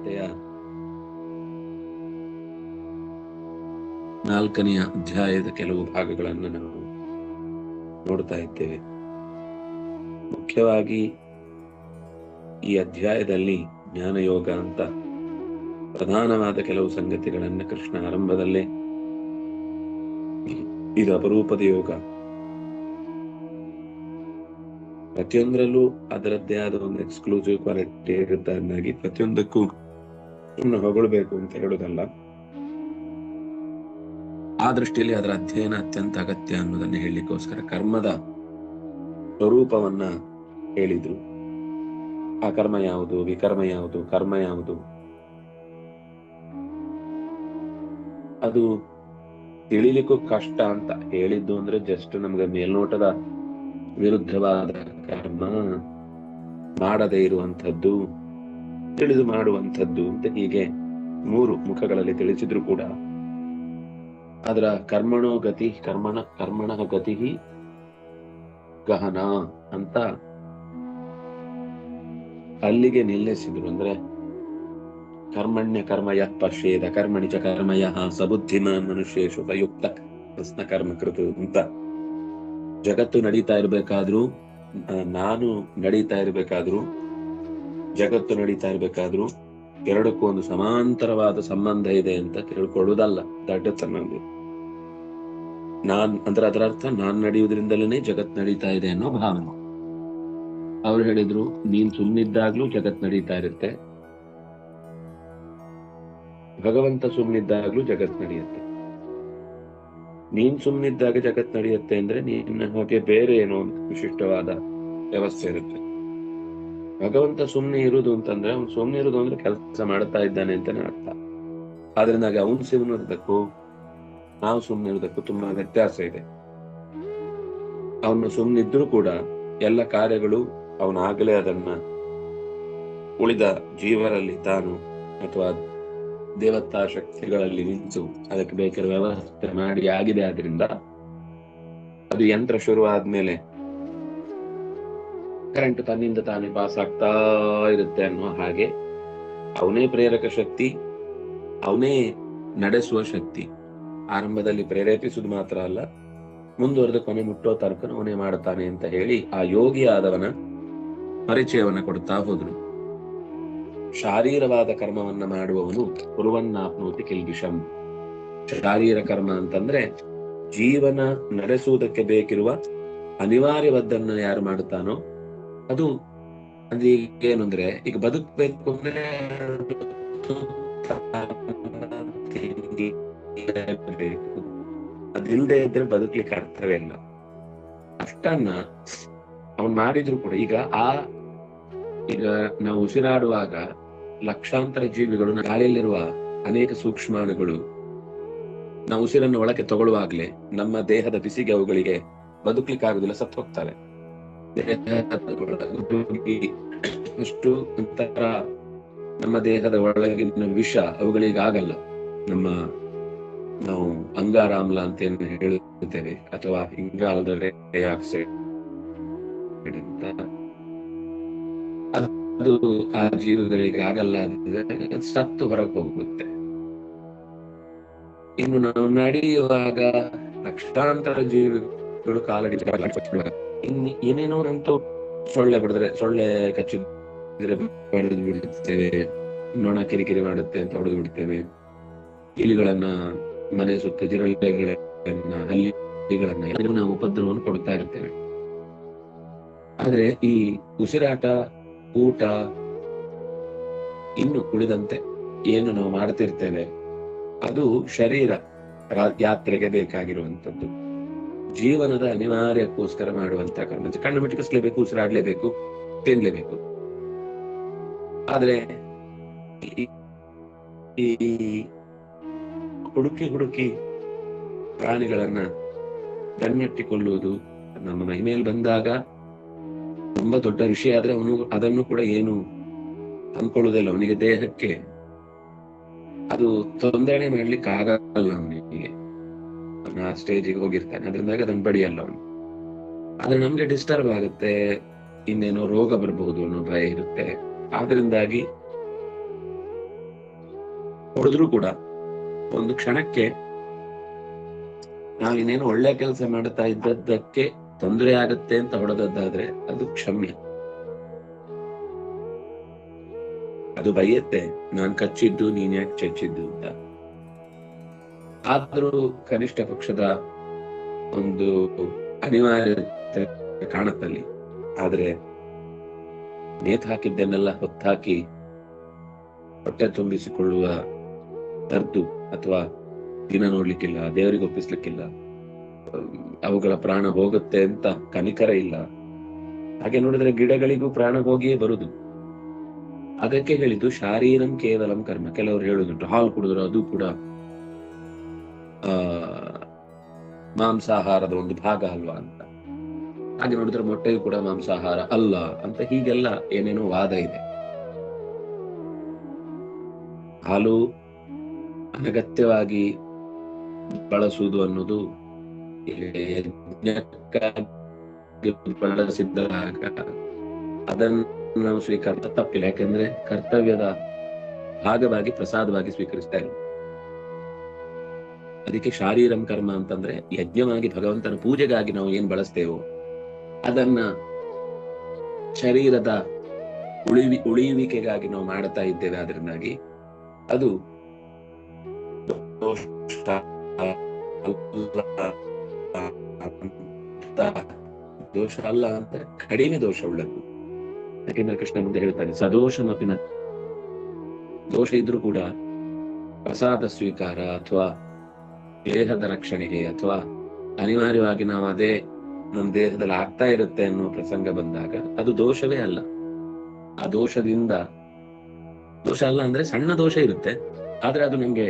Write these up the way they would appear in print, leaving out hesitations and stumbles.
ಗೀತೆಯ 4ನೇ ಅಧ್ಯಾಯದ ಕೆಲವು ಭಾಗಗಳನ್ನು ನಾವು ನೋಡ್ತಾ ಇದ್ದೇವೆ. ಮುಖ್ಯವಾಗಿ ಈ ಅಧ್ಯಾಯದಲ್ಲಿ ಜ್ಞಾನಯೋಗ ಅಂತ ಪ್ರಧಾನವಾದ ಕೆಲವು ಸಂಗತಿಗಳನ್ನ ಕೃಷ್ಣ ಆರಂಭದಲ್ಲೇ ಇದು ಅಪರೂಪದ ಯೋಗ, ಪ್ರತಿಯೊಂದರಲ್ಲೂ ಅದರದ್ದೇ ಆದ ಒಂದು ಎಕ್ಸ್ಕ್ಲೂಸಿವ್ ಕ್ವಾಲಿಟಿ ಇರುತ್ತೆ. ಅಂದಾಗಿ ಪ್ರತಿಯೊಂದಕ್ಕೂ ಹೊಗಳಬೇಕು ಅಂತ ಹೇಳುವುದಲ್ಲ, ಆ ದೃಷ್ಟಿಯಲ್ಲಿ ಅದರ ಅಧ್ಯಯನ ಅತ್ಯಂತ ಅಗತ್ಯ ಅನ್ನೋದನ್ನ ಹೇಳಲಿಕ್ಕೋಸ್ಕರ ಕರ್ಮದ ಸ್ವರೂಪವನ್ನ ಹೇಳಿದ್ರು. ಆ ಕರ್ಮ ಯಾವುದು, ವಿಕರ್ಮ ಯಾವುದು, ಕರ್ಮ ಯಾವುದು, ಅದು ತಿಳಿಲಿಕ್ಕೂ ಕಷ್ಟ ಅಂತ ಹೇಳಿದ್ದು. ಅಂದ್ರೆ ಜಸ್ಟ್ ನಮ್ಗೆ ಮೇಲ್ನೋಟದ ವಿರುದ್ಧವಾದ ಕರ್ಮ, ಮಾಡದೇ ಇರುವಂಥದ್ದು, ತಿಳಿದು ಮಾಡುವಂಥದ್ದು ಅಂತ ಹೀಗೆ 3 ಮುಖಗಳಲ್ಲಿ ತಿಳಿಸಿದ್ರು ಕೂಡ ಅದರ ಕರ್ಮಣೋ ಗತಿ ಕರ್ಮಣ ಗತಿ ಗಹನ ಅಂತ ಅಲ್ಲಿಗೆ ನಿಲ್ಲಿಸಿದ್ರು. ಅಂದ್ರೆ ಕರ್ಮಣ್ಯ ಕರ್ಮಯ ಪಶ್ಯೇದ ಕರ್ಮಣಿ ಚ ಕರ್ಮಯ ಸಬುದ್ಧಿಮಾನ್ ಮನುಷ್ಯೇಶು ಉಪಯುಕ್ತ ಪ್ರಶ್ನ ಕರ್ಮ ಕೃತ ಅಂತ. ಜಗತ್ತು ನಡೀತಾ ಇರ್ಬೇಕಾದ್ರೂ, ನಾನು ನಡೀತಾ ಇರ್ಬೇಕಾದ್ರೂ, ಜಗತ್ತು ನಡೀತಾ ಇರ್ಬೇಕಾದ್ರೂ ಎರಡಕ್ಕೂ ಒಂದು ಸಮಾಂತರವಾದ ಸಂಬಂಧ ಇದೆ ಅಂತ ತಿಳ್ಕೊಳ್ಳುವುದಲ್ಲ ದಡ್ಡತನ. ಅದರ ಅರ್ಥ ನಾನ್ ನಡೆಯುವುದರಿಂದಲೇ ಜಗತ್ ನಡೀತಾ ಇದೆ ಅನ್ನೋ ಭಾವನೆ. ಅವ್ರು ಹೇಳಿದ್ರು, ನೀನ್ ಸುಮ್ಮನಿದ್ದಾಗ್ಲೂ ಜಗತ್ ನಡೀತಾ ಇರುತ್ತೆ, ಭಗವಂತ ಸುಮ್ಮನಿದ್ದಾಗ್ಲೂ ಜಗತ್ ನಡೆಯುತ್ತೆ. ನೀನ್ ಸುಮ್ಮನಿದ್ದಾಗ ಜಗತ್ ನಡೆಯುತ್ತೆ ಅಂದ್ರೆ ನಿನ್ನ ಹಾಗೆ ಬೇರೆ ಏನೋ ಒಂದು ವಿಶಿಷ್ಟವಾದ ವ್ಯವಸ್ಥೆ ಇರುತ್ತೆ. ಭಗವಂತ ಸುಮ್ಮನೆ ಇರುವುದು ಅಂತಂದ್ರೆ, ಅವ್ನು ಸುಮ್ಮನೆ ಇರುವುದು ಅಂದ್ರೆ ಕೆಲಸ ಮಾಡ್ತಾ ಇದ್ದಾನೆ ಅಂತಾನೆ ಅರ್ಥ. ಆದ್ರಿಂದ ಅವನು ಸುಮ್ಮನೆ ಇರೋದಕ್ಕೂ ನಾವು ಸುಮ್ಮನೆ ಇರೋದಕ್ಕೂ ತುಂಬಾ ವ್ಯತ್ಯಾಸ ಇದೆ. ಅವನು ಸುಮ್ಮನಿದ್ರು ಕೂಡ ಎಲ್ಲ ಕಾರ್ಯಗಳು ಅವನಾಗಲೇ ಅದನ್ನ ಉಳಿದ ಜೀವರಲ್ಲಿ ತಾನು ಅಥವಾ ದೇವತಾ ಶಕ್ತಿಗಳಲ್ಲಿ ನಿಂತು ಅದಕ್ಕೆ ಬೇಕಾದ ವ್ಯವಸ್ಥೆ ಮಾಡಿ ಆಗಿದೆ. ಆದ್ರಿಂದ ಅದು ಯಂತ್ರ ಶುರು ಆದ್ಮೇಲೆ ಕರೆಂಟ್ ತನ್ನಿಂದ ತಾನೇ ಪಾಸ್ ಆಗ್ತಾ ಇರುತ್ತೆ ಅನ್ನೋ ಹಾಗೆ ಅವನೇ ಪ್ರೇರಕ ಶಕ್ತಿ, ಅವನೇ ನಡೆಸುವ ಶಕ್ತಿ. ಆರಂಭದಲ್ಲಿ ಪ್ರೇರೇಪಿಸುವುದು ಮಾತ್ರ ಅಲ್ಲ, ಮುಂದುವರೆದ ಕೊನೆ ಮುಟ್ಟೋ ತನಕ ಅವನೇ ಮಾಡ್ತಾನೆ ಅಂತ ಹೇಳಿ ಆ ಯೋಗಿ ಆದವನ ಪರಿಚಯವನ್ನ ಕೊಡ್ತಾ ಹೋದ್ರು. ಶಾರೀರವಾದ ಕರ್ಮವನ್ನ ಮಾಡುವವನು ಕುರುವನ್ನಾಪ್ನೋತಿ ಕಿಲ್ಬಿಷಂ. ಶಾರೀರ ಕರ್ಮ ಅಂತಂದ್ರೆ ಜೀವನ ನಡೆಸುವುದಕ್ಕೆ ಬೇಕಿರುವ ಅನಿವಾರ್ಯವದ್ದನ್ನ ಯಾರು ಮಾಡುತ್ತಾನೋ ಅದು. ಅಂದ್ರೆ ಏನಂದ್ರೆ, ಈಗ ಬದುಕಬೇಕು ಅಂದ್ರೆ ಅದಿಲ್ಲದೆ ಇದ್ರೆ ಬದುಕಲಿಕ್ಕೆ ಅರ್ಥವೇ ಇಲ್ಲ. ಅಷ್ಟನ್ನ ಅವನ್ ಮಾಡಿದ್ರು ಕೂಡ ಈಗ ನಾವು ಉಸಿರಾಡುವಾಗ ಲಕ್ಷಾಂತರ ಜೀವಿಗಳು, ಗಾಳಿಯಲ್ಲಿರುವ ಅನೇಕ ಸೂಕ್ಷ್ಮಾಣುಗಳು ನಾವು ಉಸಿರನ್ನು ಒಳಗೆ ತಗೊಳ್ಳುವಾಗ್ಲೇ ನಮ್ಮ ದೇಹದ ಬಿಸಿಗೆ ಅವುಗಳಿಗೆ ಬದುಕಲಿಕ್ಕೆ ಆಗುದಿಲ್ಲ, ಸತ್ತು ಹೋಗ್ತಾರೆ. ಅಷ್ಟು ಒಂಥರ ನಮ್ಮ ದೇಹದ ಒಳಗಿನ ವಿಷ ಅವುಗಳಿಗೆ ಆಗಲ್ಲ. ನಾವು ಅಂಗಾರಾಮ್ಲ ಅಂತ ಏನು ಹೇಳುತ್ತೇವೆ ಅಥವಾ ಇಂಗಾಲದ ಡೈಆಕ್ಸೈಡ್ ಅಂತ, ಅದು ಆ ಜೀವಿಗಳಿಗೆ ಆಗಲ್ಲ, ಸತ್ತು ಹೊರಗೆ ಹೋಗುತ್ತೆ. ಇನ್ನು ನಾವು ನಡೆಯುವಾಗ ಲಕ್ಷಾಂತರ ಜೀವಿಗಳು ಕಾಲಡಿ ಏನೇನೋ ನಂತೂ ಸೊಳ್ಳೆ ಕಚ್ಚಿದ್ರೆ ಹೊಡೆದು ಬಿಡುತ್ತೇವೆ, ನೊಣ ಕಿರಿಕಿರಿ ಮಾಡುತ್ತೆ ಅಂತ ಹೊಡೆದು ಬಿಡ್ತೇವೆ, ಇಲಿಗಳನ್ನ ಮನೆ ಸುತ್ತ ಜಿರಳೆಗಳನ್ನ ಹಲ್ಲಿಗಳನ್ನ ನಾವು ಉಪದ್ರವವನ್ನು ಕೊಡ್ತಾ ಇರ್ತೇವೆ. ಆದ್ರೆ ಈ ಉಸಿರಾಟ, ಊಟ, ಇನ್ನು ಉಳಿದಂತೆ ಏನು ನಾವು ಮಾಡ್ತಿರ್ತೇವೆ ಅದು ಶರೀರ ಯಾತ್ರೆಗೆ ಬೇಕಾಗಿರುವಂತದ್ದು, ಜೀವನದ ಅನಿವಾರ್ಯಕ್ಕೋಸ್ಕರ ಮಾಡುವಂತ ಕರ್ಮ. ಕಣ್ಣು ಮಿಟಕಿಸ್ಲೇಬೇಕು, ಉಸಿರಾಡ್ಲೇಬೇಕು, ತಿನ್ಲೇಬೇಕು. ಆದ್ರೆ ಈ ಹುಡುಕಿ ಪ್ರಾಣಿಗಳನ್ನ ಬೆನ್ನಟ್ಟಿಕೊಳ್ಳುವುದು ನಮ್ಮ ಮೈ ಮೇಲೆ ಬಂದಾಗ ತುಂಬಾ ದೊಡ್ಡ ವಿಷಯ. ಆದ್ರೆ ಅವನು ಅದನ್ನು ಕೂಡ ಏನು ಅಂದ್ಕೊಳ್ಳುವುದಿಲ್ಲ. ಅವನಿಗೆ ದೇಹಕ್ಕೆ ಅದು ತೊಂದರೆ ಮಾಡ್ಲಿಕ್ಕೆ ಆಗಲ್ಲ, ಅವನಿಗೆ ಆ ಸ್ಟೇಜಿಗೆ ಹೋಗಿರ್ತಾನೆ. ಅದರಿಂದಾಗ ಅದನ್ನು ಬಡಿಯಲ್ಲ ಅವನು. ಆದ್ರೆ ನಮ್ಗೆ ಡಿಸ್ಟರ್ಬ್ ಆಗುತ್ತೆ, ಇನ್ನೇನೋ ರೋಗ ಬರಬಹುದು ಅನ್ನೋ ಭಯ ಇರುತ್ತೆ. ಆದ್ರಿಂದಾಗಿ ಹೊಡೆದ್ರು ಕೂಡ ಒಂದು ಕ್ಷಣಕ್ಕೆ ನಾವಿನ್ನೇನು ಒಳ್ಳೆ ಕೆಲಸ ಮಾಡ್ತಾ ಇದ್ದದ್ದಕ್ಕೆ ತೊಂದರೆ ಆಗತ್ತೆ ಅಂತ ಹೊಡೆದದ್ದಾದ್ರೆ ಅದು ಕ್ಷಮ್ಯ. ಅದು ಬೈಯತ್ತೆ, ನಾನ್ ಕಚ್ಚಿದ್ದು ನೀನ್ ಯಾಕೆ ಚಚ್ಚಿದ್ದು ಅಂತ. ಆದ್ರೂ ಕನಿಷ್ಠ ಪಕ್ಷದ ಒಂದು ಅನಿವಾರ್ಯತೆ ಕಾಣುತ್ತಲ್ಲಿ. ಆದ್ರೆ ನೇತು ಹಾಕಿದ್ದನ್ನೆಲ್ಲ ಹೊತ್ತಾಕಿ ಹೊಟ್ಟೆ ತುಂಬಿಸಿಕೊಳ್ಳುವ ದರ್ದು ಅಥವಾ ದಿನ ನೋಡ್ಲಿಕ್ಕಿಲ್ಲ, ದೇವರಿಗೆ ಒಪ್ಪಿಸ್ಲಿಕ್ಕಿಲ್ಲ, ಅವುಗಳ ಪ್ರಾಣ ಹೋಗುತ್ತೆ ಅಂತ ಕನಿಕರ ಇಲ್ಲ. ಹಾಗೆ ನೋಡಿದ್ರೆ ಗಿಡಗಳಿಗೂ ಪ್ರಾಣ ಹೋಗಿಯೇ ಬರುದು. ಅದಕ್ಕೆ ಹೇಳಿದ್ದು ಶಾರೀರಂ ಕೇವಲಂ ಕರ್ಮ. ಕೆಲವರು ಹೇಳುದುಂಟು ಹಾಲು ಕುಡಿದ್ರು ಅದು ಕೂಡ ಮಾಂಸಾಹಾರದ ಒಂದು ಭಾಗ ಅಲ್ವಾ ಅಂತ. ಹಾಗೆ ನೋಡಿದ್ರೆ ಮೊಟ್ಟೆಯು ಕೂಡ ಮಾಂಸಾಹಾರ ಅಲ್ಲ ಅಂತ ಹೀಗೆಲ್ಲ ಏನೇನೋ ವಾದ ಇದೆ. ಹಾಲು ಅನಗತ್ಯವಾಗಿ ಬಳಸುವುದು ಅನ್ನೋದು ಬಳಸಿದ್ದಾಗ ಅದನ್ನು ಸ್ವೀಕಾರ ತಪ್ಪಿಲ್ಲ. ಯಾಕಂದ್ರೆ ಕರ್ತವ್ಯದ ಭಾಗವಾಗಿ ಪ್ರಸಾದವಾಗಿ ಸ್ವೀಕರಿಸ್ತಾ ಇಲ್ಲ. ಅದಕ್ಕೆ ಶಾರೀರಂ ಕರ್ಮ ಅಂತಂದ್ರೆ ಯಜ್ಞವಾಗಿ ಭಗವಂತನ ಪೂಜೆಗಾಗಿ ನಾವು ಏನ್ ಬಳಸ್ತೇವೋ ಅದನ್ನ ಶರೀರದ ಉಳಿಯುವಿಕೆಗಾಗಿ ನಾವು ಮಾಡ್ತಾ ಇದ್ದೇವೆ. ಅದರಿಂದಾಗಿ ಅದು ದೋಷ ಅಲ್ಲ ಅಂತ ಕಡಿಮೆ ದೋಷ ಉಳ್ಳದ್ದು. ಯಾಕೆಂದ್ರೆ ಕೃಷ್ಣ ಮುಂದೆ ಹೇಳ್ತಾನೆ, ಸದೋಷಮಪಿನ, ದೋಷ ಇದ್ರೂ ಕೂಡ ಪ್ರಸಾದ ಸ್ವೀಕಾರ ಅಥವಾ ದೇಹದ ರಕ್ಷಣೆಗೆ ಅಥವಾ ಅನಿವಾರ್ಯವಾಗಿ ನಾವು ಅದೇ ನಮ್ಮ ದೇಹದಲ್ಲಿ ಆಗ್ತಾ ಇರುತ್ತೆ ಅನ್ನೋ ಪ್ರಸಂಗ ಬಂದಾಗ ಅದು ದೋಷವೇ ಅಲ್ಲ. ಆ ದೋಷದಿಂದ, ದೋಷ ಅಲ್ಲ ಅಂದ್ರೆ ಸಣ್ಣ ದೋಷ ಇರುತ್ತೆ, ಆದ್ರೆ ಅದು ನಮ್ಗೆ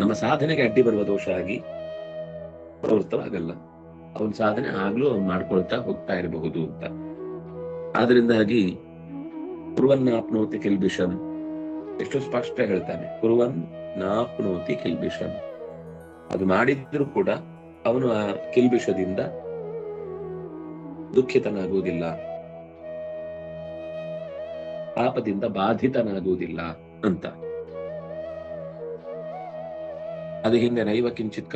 ನಮ್ಮ ಸಾಧನೆಗೆ ಅಡ್ಡಿ ಬರುವ ದೋಷ ಆಗಿ ಪ್ರವೃತ್ತವಾಗಲ್ಲ. ಅವನ ಸಾಧನೆ ಆಗ್ಲೂ ಅವ್ನು ಮಾಡ್ಕೊಳ್ತಾ ಹೋಗ್ತಾ ಇರಬಹುದು ಅಂತ. ಆದ್ರಿಂದಾಗಿ ಕುರುವನ್ ನಾಪ್ನೋತಿ ಕಿಲ್ಬಿಷಂ, ಎಷ್ಟು ಸ್ಪಷ್ಟ ಹೇಳ್ತಾನೆ, ಕುರುವನ್ ನಾಪ್ನೋತಿ ಕಿಲ್ಬಿಷಂ. ಅದು ಮಾಡಿದ್ರು ಕೂಡ ಅವನು ಆ ಕಿಲ್ಬಿಷದಿಂದ ದುಃಖಿತನಾಗುವುದಿಲ್ಲ, ಪಾಪದಿಂದ ಬಾಧಿತನಾಗುವುದಿಲ್ಲ ಅಂತ. ಅದು ಹಿಂದೆ ನೈವ ಕಿಂಚಿತ್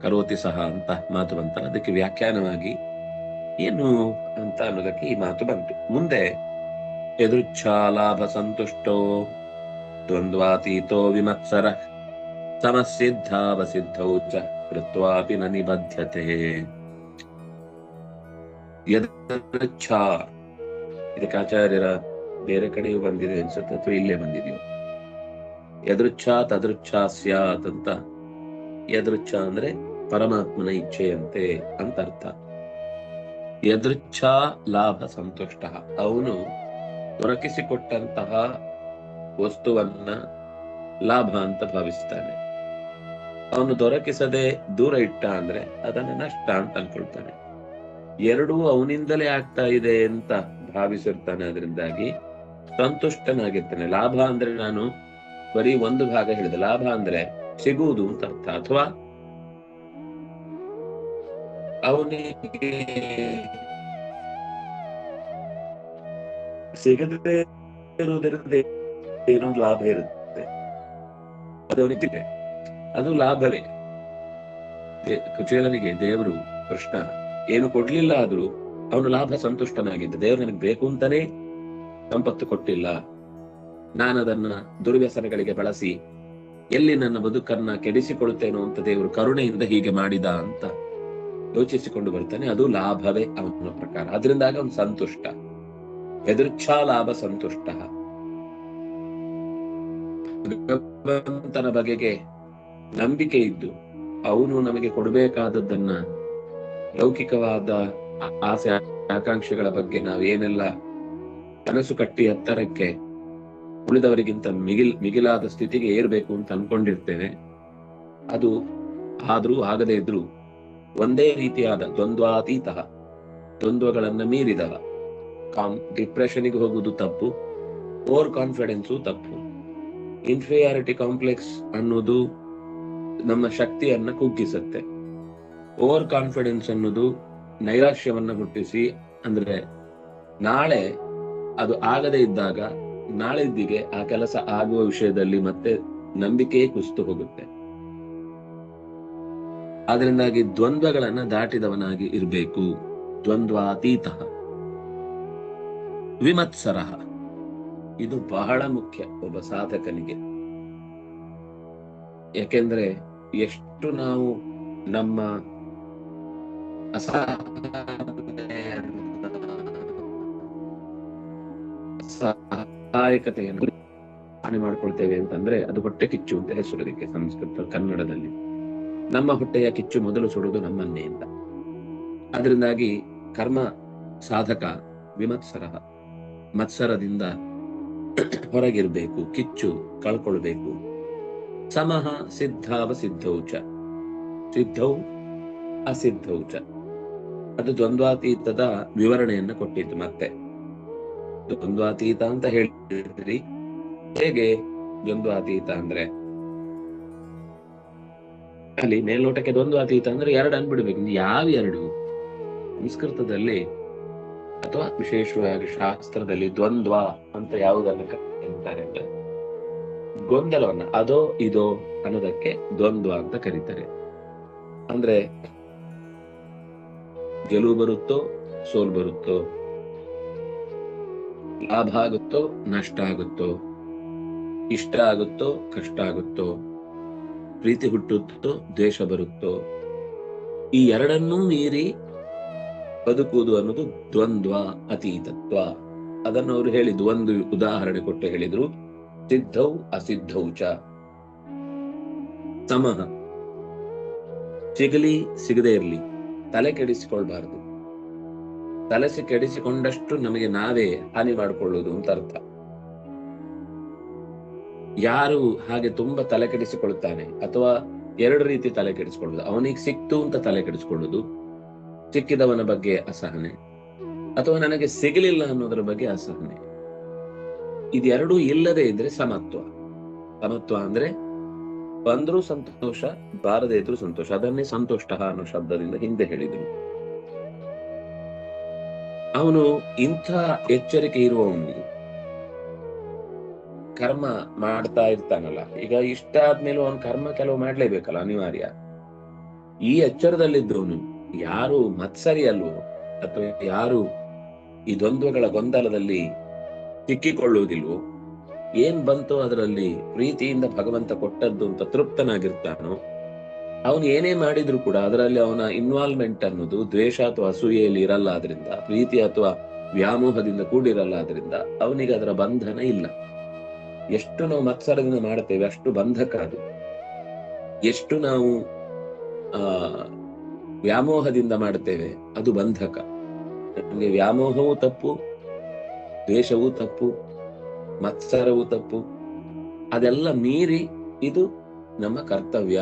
ಕರೋತಿ ಸಹ ಅಂತ ಮಾತು ಬಂತ. ಅದಕ್ಕೆ ವ್ಯಾಖ್ಯಾನವಾಗಿ ಏನು ಅಂತ ಅನ್ನೋದಕ್ಕೆ ಈ ಮಾತು ಬಂತು. ಮುಂದೆ ಯದೃಚ್ಛಾ ಲಾಭ ಸಂತುಷ್ಟೋ ದ್ವಂದ್ವಾತೀತೋ ವಿಮತ್ಸರ ಸಮಸಿದ್ಧಾವಸಿದ್ಧೌ ಚ ಕೃತ್ವಾಪಿ ನ ನಿಬಧ್ಯತೆ. ಯದೃಚ್ಛಾ, ಇದಕ್ಕೆ ಆಚಾರ್ಯರ ಬೇರೆ ಕಡೆಯೂ ಬಂದಿದೆ ಅನ್ಸುತ್ತೆ ಅಥವಾ ಇಲ್ಲೇ ಬಂದಿದೆಯೋ. ಯದೃಚ್ಛಾ ತದೃಚ್ಛಾ ಸ್ಯಾತ್ ಅಂತ. ಯದೃಚ್ಛಾ ಅಂದ್ರೆ ಪರಮಾತ್ಮನ ಇಚ್ಛೆಯಂತೆ ಅಂತ ಅರ್ಥ. ಯದೃಚ್ಛಾ ಲಾಭ ಸಂತುಷ್ಟ, ಅವನು ದೊರಕಿಸಿಕೊಟ್ಟಂತಹ ವಸ್ತುವನ್ನ ಲಾಭ ಅಂತ ಭಾವಿಸ್ತಾನೆ. ಅವನು ದೊರಕಿಸದೆ ದೂರ ಇಟ್ಟ ಅಂದ್ರೆ ಅದನ್ನ ನಷ್ಟ ಅಂತ ಅನ್ಕೊಳ್ತಾನೆ. ಎರಡೂ ಅವನಿಂದಲೇ ಆಗ್ತಾ ಇದೆ ಅಂತ ಭಾವಿಸಿರ್ತಾನೆ. ಅದರಿಂದಾಗಿ ಸಂತುಷ್ಟನಾಗಿರ್ತಾನೆ. ಲಾಭ ಅಂದ್ರೆ ನಾನು ಬರೀ ಒಂದು ಭಾಗ ಹೇಳಿದೆ. ಲಾಭ ಅಂದ್ರೆ ಸಿಗುವುದು ಅಂತ ಅರ್ಥ. ಅಥವಾ ಅವನಿಗೆ ಸಿಗದೆ ಇರುವುದರಿಂದ ಏನೋ ಲಾಭ ಇರುತ್ತೆ, ಅದು ಅವನಿಗೆ, ಅದು ಲಾಭವೇ. ಕುಚೇಲನಿಗೆ ದೇವರು ಕೃಷ್ಣ ಏನು ಕೊಡ್ಲಿಲ್ಲ ಆದ್ರೂ ಅವನು ಲಾಭ ಸಂತುಷ್ಟನಾಗಿದ್ದ. ದೇವರು ನನಗೆ ಬೇಕು ಅಂತಾನೆ ಸಂಪತ್ತು ಕೊಟ್ಟಿಲ್ಲ, ನಾನದನ್ನ ದುರ್ವ್ಯಸನಗಳಿಗೆ ಬಳಸಿ ಎಲ್ಲಿ ನನ್ನ ಬದುಕನ್ನ ಕೆಡಿಸಿಕೊಳ್ಳುತ್ತೇನೋ ಅಂತ ದೇವರು ಕರುಣೆಯಿಂದ ಹೀಗೆ ಮಾಡಿದ ಅಂತ ಯೋಚಿಸಿಕೊಂಡು ಬರ್ತಾನೆ. ಅದು ಲಾಭವೇ ಅವನ ಪ್ರಕಾರ. ಅದರಿಂದಾಗ ಅವನು ಸಂತುಷ್ಟ. ಯದೃಚ್ಛಾ ಲಾಭ ಸಂತುಷ್ಟ. ಭಗವಂತನ ಬಗೆಗೆ ನಂಬಿಕೆ ಇದ್ದು ಅವನು ನಮಗೆ ಕೊಡಬೇಕಾದದ್ದನ್ನ, ಲೌಕಿಕವಾದ ಆಸೆ ಆಕಾಂಕ್ಷೆಗಳ ಬಗ್ಗೆ ನಾವೇನೆಲ್ಲ ಕನಸು ಕಟ್ಟಿ ಎತ್ತರಕ್ಕೆ ಉಳಿದವರಿಗಿಂತ ಮಿಗಿಲಾದ ಸ್ಥಿತಿಗೆ ಏರ್ಬೇಕು ಅಂತ ಅನ್ಕೊಂಡಿರ್ತೇವೆ. ಅದು ಆದ್ರೂ ಆಗದೇ ಇದ್ರು ಒಂದೇ ರೀತಿಯಾದ ದ್ವಂದ್ವಾತೀತ, ದ್ವಂದ್ವಗಳನ್ನ ಮೀರಿದವ. ಡಿಪ್ರೆಷನ್ಗೆ ಹೋಗುವುದು ತಪ್ಪು, ಓವರ್ ಕಾನ್ಫಿಡೆನ್ಸು ತಪ್ಪು. ಇನ್ಫೀರಿಯಾರಿಟಿ ಕಾಂಪ್ಲೆಕ್ಸ್ ಅನ್ನೋದು ನಮ್ಮ ಶಕ್ತಿಯನ್ನ ಕುಗ್ಗಿಸುತ್ತೆ. ಓವರ್ ಕಾನ್ಫಿಡೆನ್ಸ್ ಅನ್ನೋದು ನೈರಾಶ್ಯವನ್ನ ಹುಟ್ಟಿಸಿ, ಅಂದ್ರೆ ನಾಳೆ ಅದು ಆಗದೇ ಇದ್ದಾಗ ನಾಳಿದ್ದಿಗೆ ಆ ಕೆಲಸ ಆಗುವ ವಿಷಯದಲ್ಲಿ ಮತ್ತೆ ನಂಬಿಕೆಯೇ ಕುಸಿತು ಹೋಗುತ್ತೆ. ಆದ್ರಿಂದಾಗಿ ದ್ವಂದ್ವಗಳನ್ನ ದಾಟಿದವನಾಗಿ ಇರಬೇಕು. ದ್ವಂದ್ವಾತೀತ ವಿಮತ್ಸರ, ಇದು ಬಹಳ ಮುಖ್ಯ ಒಬ್ಬ ಸಾಧಕನಿಗೆ. ಯಾಕೆಂದ್ರೆ ಎಷ್ಟು ನಾವು ನಮ್ಮ ಅಸಹಾಯಕತೆಯನ್ನು ಹಾನಿ ಮಾಡ್ಕೊಳ್ತೇವೆ ಅಂತಂದ್ರೆ ಅದು ಹೊಟ್ಟೆ ಕಿಚ್ಚು ಅಂತ ಹೆಸರು ಅದಕ್ಕೆ ಸಂಸ್ಕೃತ ಕನ್ನಡದಲ್ಲಿ. ನಮ್ಮ ಹೊಟ್ಟೆಯ ಕಿಚ್ಚು ಮೊದಲು ಸುಡುವುದು ನಮ್ಮನ್ನೇ ಅಂತ. ಅದರಿಂದಾಗಿ ಕರ್ಮ ಸಾಧಕ ವಿಮತ್ಸರ, ಮತ್ಸರದಿಂದ ಹೊರಗಿರ್ಬೇಕು, ಕಿಚ್ಚು ಕಳ್ಕೊಳ್ಬೇಕು. ಸಮಃ ಸಿದ್ಧಾವ ಸಿದ್ಧೌಚ, ಸಿದ್ಧೌ ಅಸಿದ್ಧೌಚ, ಅದು ದ್ವಂದ್ವಾತೀತದ ವಿವರಣೆಯನ್ನ ಕೊಟ್ಟಿತ್ತು. ಮತ್ತೆ ದ್ವಂದ್ವಾತೀತ ಅಂತ ಹೇಳಿದ್ರಿ, ಹೇಗೆ ದ್ವಂದ್ವಾತೀತ ಅಂದ್ರೆ ಅಲ್ಲಿ ಮೇಲ್ನೋಟಕ್ಕೆ ದ್ವಂದ್ವಾತೀತ ಅಂದ್ರೆ ಎರಡು ಅನ್ಬಿಡ್ಬೇಕು. ಯಾವ ಎರಡು? ಸಂಸ್ಕೃತದಲ್ಲಿ ಅಥವಾ ವಿಶೇಷವಾಗಿ ಶಾಸ್ತ್ರದಲ್ಲಿ ದ್ವಂದ್ವ ಅಂತ ಯಾವುದನ್ನ ಕರೀತಾರೆ ಅಂದ್ರೆ ಗೊಂದಲವನ್ನ, ಅದೋ ಇದೋ ಅನ್ನೋದಕ್ಕೆ ದ್ವಂದ್ವ ಅಂತ ಕರೀತಾರೆ. ಅಂದ್ರೆ ಗೆಲುವು ಬರುತ್ತೋ ಸೋಲ್ ಬರುತ್ತೋ, ಲಾಭ ಆಗುತ್ತೋ ನಷ್ಟ ಆಗುತ್ತೋ, ಇಷ್ಟ ಆಗುತ್ತೋ ಕಷ್ಟ ಆಗುತ್ತೋ, ಪ್ರೀತಿ ಹುಟ್ಟುತ್ತೋ ದ್ವೇಷ ಬರುತ್ತೋ, ಈ ಎರಡನ್ನೂ ಮೀರಿ ಬದುಕುವುದು ಅನ್ನೋದು ದ್ವಂದ್ವ ಅತೀತತ್ವ. ಅದನ್ನು ಅವರು ಹೇಳಿದ್ದು ಒಂದು ಉದಾಹರಣೆ ಕೊಟ್ಟು ಹೇಳಿದ್ರು, ಸಿದ್ಧೌ ಅಸಿದ್ಧೌ ಚ. ಸಮಃ, ಸಿಗಲಿ ಸಿಗದೆ ಇರಲಿ, ತಲೆ ಕೆಡಿಸಿಕೊಳ್ಬಾರದು. ತಲೆ ಕೆಡಿಸಿಕೊಂಡಷ್ಟು ನಮಗೆ ನಾವೇ ಹಾನಿ ಮಾಡಿಕೊಳ್ಳುವುದು ಅಂತ ಅರ್ಥ. ಯಾರು ಹಾಗೆ ತುಂಬಾ ತಲೆ ಕೆಡಿಸಿಕೊಳ್ತಾನೆ, ಅಥವಾ ಎರಡು ರೀತಿ ತಲೆ ಕೆಡಿಸಿಕೊಳ್ಳುದು, ಅವನಿಗೆ ಸಿಕ್ತು ಅಂತ ತಲೆ ಕೆಡಿಸಿಕೊಳ್ಳುದು, ಸಿಕ್ಕಿದವನ ಬಗ್ಗೆ ಅಸಹನೆ, ಅಥವಾ ನನಗೆ ಸಿಗಲಿಲ್ಲ ಅನ್ನೋದರ ಬಗ್ಗೆ ಅಸಹನೆ. ಇದೆರಡೂ ಇಲ್ಲದೆ ಇದ್ರೆ ಸಮತ್ವ. ಸಮತ್ವ ಅಂದ್ರೆ ಬಂದ್ರೂ ಸಂತೋಷ, ಬಾರದೇ ಇದ್ರೂ ಸಂತೋಷ. ಅದನ್ನೇ ಸಂತುಷ್ಟ ಅನ್ನೋ ಶಬ್ದದಿಂದ ಹಿಂದೆ ಹೇಳಿದ್ರು. ಅವನು ಇಂಥ ಎಚ್ಚರಿಕೆ ಇರುವವನು ಕರ್ಮ ಮಾಡ್ತಾ ಇರ್ತಾನಲ್ಲ. ಈಗ ಇಷ್ಟ ಆದ್ಮೇಲೆ ಅವನು ಕರ್ಮ ಕೆಲವು ಮಾಡ್ಲೇಬೇಕಲ್ಲ, ಅನಿವಾರ್ಯ. ಈ ಎಚ್ಚರದಲ್ಲಿದ್ದವನು ಯಾರು ಮತ್ಸರಿ ಅಲ್ವೋ, ಅಥವಾ ಯಾರು ಈ ದ್ವಂದ್ವಗಳ ಗೊಂದಲದಲ್ಲಿ ಸಿಕ್ಕಿಕೊಳ್ಳುವುದಿಲ್ವೋ, ಏನ್ ಬಂತೋ ಅದರಲ್ಲಿ ಪ್ರೀತಿಯಿಂದ ಭಗವಂತ ಕೊಟ್ಟದ್ದು ಅಂತ ತೃಪ್ತನಾಗಿರ್ತಾನೋ, ಅವನು ಏನೇ ಮಾಡಿದ್ರು ಕೂಡ ಅದರಲ್ಲಿ ಅವನ ಇನ್ವಾಲ್ವ್ಮೆಂಟ್ ಅನ್ನೋದು ದ್ವೇಷ ಅಥವಾ ಅಸೂಯೆಯಲ್ಲಿ ಇರಲ್ಲ. ಆದ್ರಿಂದ ಪ್ರೀತಿ ಅಥವಾ ವ್ಯಾಮೋಹದಿಂದ ಕೂಡಿರಲ್ಲ. ಆದ್ರಿಂದ ಅವನಿಗೆ ಅದರ ಬಂಧನ ಇಲ್ಲ. ಎಷ್ಟು ನಾವು ಮತ್ಸರದಿಂದ ಮಾಡ್ತೇವೆ ಅಷ್ಟು ಬಂಧಕ ಅದು. ಎಷ್ಟು ನಾವು ವ್ಯಾಮೋಹದಿಂದ ಮಾಡ್ತೇವೆ ಅದು ಬಂಧಕ. ನಮಗೆ ವ್ಯಾಮೋಹವೂ ತಪ್ಪು, ದ್ವೇಷವೂ ತಪ್ಪು, ಮತ್ಸರವೂ ತಪ್ಪು. ಅದೆಲ್ಲ ಮೀರಿ ಇದು ನಮ್ಮ ಕರ್ತವ್ಯ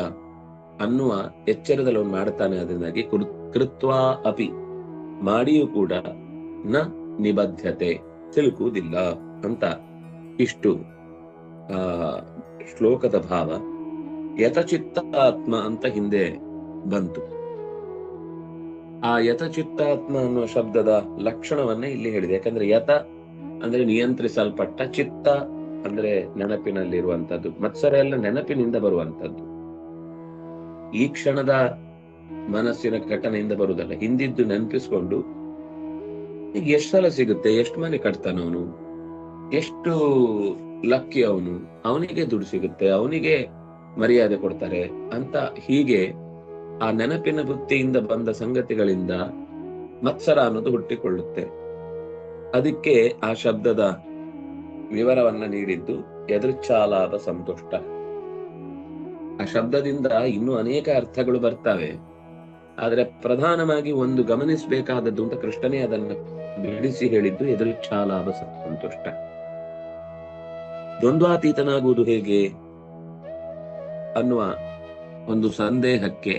ಅನ್ನುವ ಎಚ್ಚರದಲ್ಲಿ ಅವನು ಮಾಡ್ತಾನೆ. ಅದರಿಂದಾಗಿ ಕೃತ್ವಾ ಅಪಿ, ಮಾಡಿಯೂ ಕೂಡ ನ ನಿಬದ್ಧತೆ, ಸಿಲುಕುವುದಿಲ್ಲ ಅಂತ ಇಷ್ಟು ಶ್ಲೋಕದ ಭಾವ. ಯತಚಿತ್ತಾತ್ಮ ಅಂತ ಹಿಂದೆ ಬಂತು. ಆ ಯತಚಿತ್ತಾತ್ಮ ಅನ್ನುವ ಶಬ್ದದ ಲಕ್ಷಣವನ್ನೇ ಇಲ್ಲಿ ಹೇಳಿದೆ. ಯಾಕಂದ್ರೆ ಯತ ಅಂದ್ರೆ ನಿಯಂತ್ರಿಸಲ್ಪಟ್ಟ, ಚಿತ್ತ ಅಂದ್ರೆ ನೆನಪಿನಲ್ಲಿರುವಂತದ್ದು. ಮತ್ಸರ ಎಲ್ಲ ನೆನಪಿನಿಂದ ಬರುವಂತದ್ದು. ಈ ಕ್ಷಣದ ಮನಸ್ಸಿನ ಘಟನೆಯಿಂದ ಬರುವುದಲ್ಲ, ಹಿಂದಿದ್ದು ನೆನಪಿಸ್ಕೊಂಡು ಈಗ ಎಷ್ಟು ಸಲ ಸಿಗುತ್ತೆ, ಎಷ್ಟು ಮನೆ ಕಟ್ತಾನವನು, ಎಷ್ಟು ಲಕ್ಕಿ ಅವನು, ಅವನಿಗೆ ದುಡ್ಡು ಸಿಗುತ್ತೆ, ಅವನಿಗೆ ಮರ್ಯಾದೆ ಕೊಡ್ತಾರೆ ಅಂತ, ಹೀಗೆ ಆ ನೆನಪಿನ ಬುದ್ಧಿಯಿಂದ ಬಂದ ಸಂಗತಿಗಳಿಂದ ಮತ್ಸರ ಅನ್ನೋದು ಹುಟ್ಟಿಕೊಳ್ಳುತ್ತೆ. ಅದಕ್ಕೆ ಆ ಶಬ್ದದ ವಿವರವನ್ನ ನೀಡಿದ್ದು ಯದೃಚ್ಛಾಲಾಭ ಸಂತುಷ್ಟ. ಆ ಶಬ್ದದಿಂದ ಇನ್ನೂ ಅನೇಕ ಅರ್ಥಗಳು ಬರ್ತವೆ. ಆದ್ರೆ ಪ್ರಧಾನವಾಗಿ ಒಂದು ಗಮನಿಸಬೇಕಾದದ್ದು ಅಂತ ಕೃಷ್ಣನೇ ಅದನ್ನು ಬಿಡಿಸಿ ಹೇಳಿದ್ದು ಯದೃಚ್ಛಾಲಾಭ ಸಂತುಷ್ಟ. ದ್ವಂದ್ವಾತೀತನಾಗುವುದು ಹೇಗೆ ಅನ್ನುವ ಒಂದು ಸಂದೇಹಕ್ಕೆ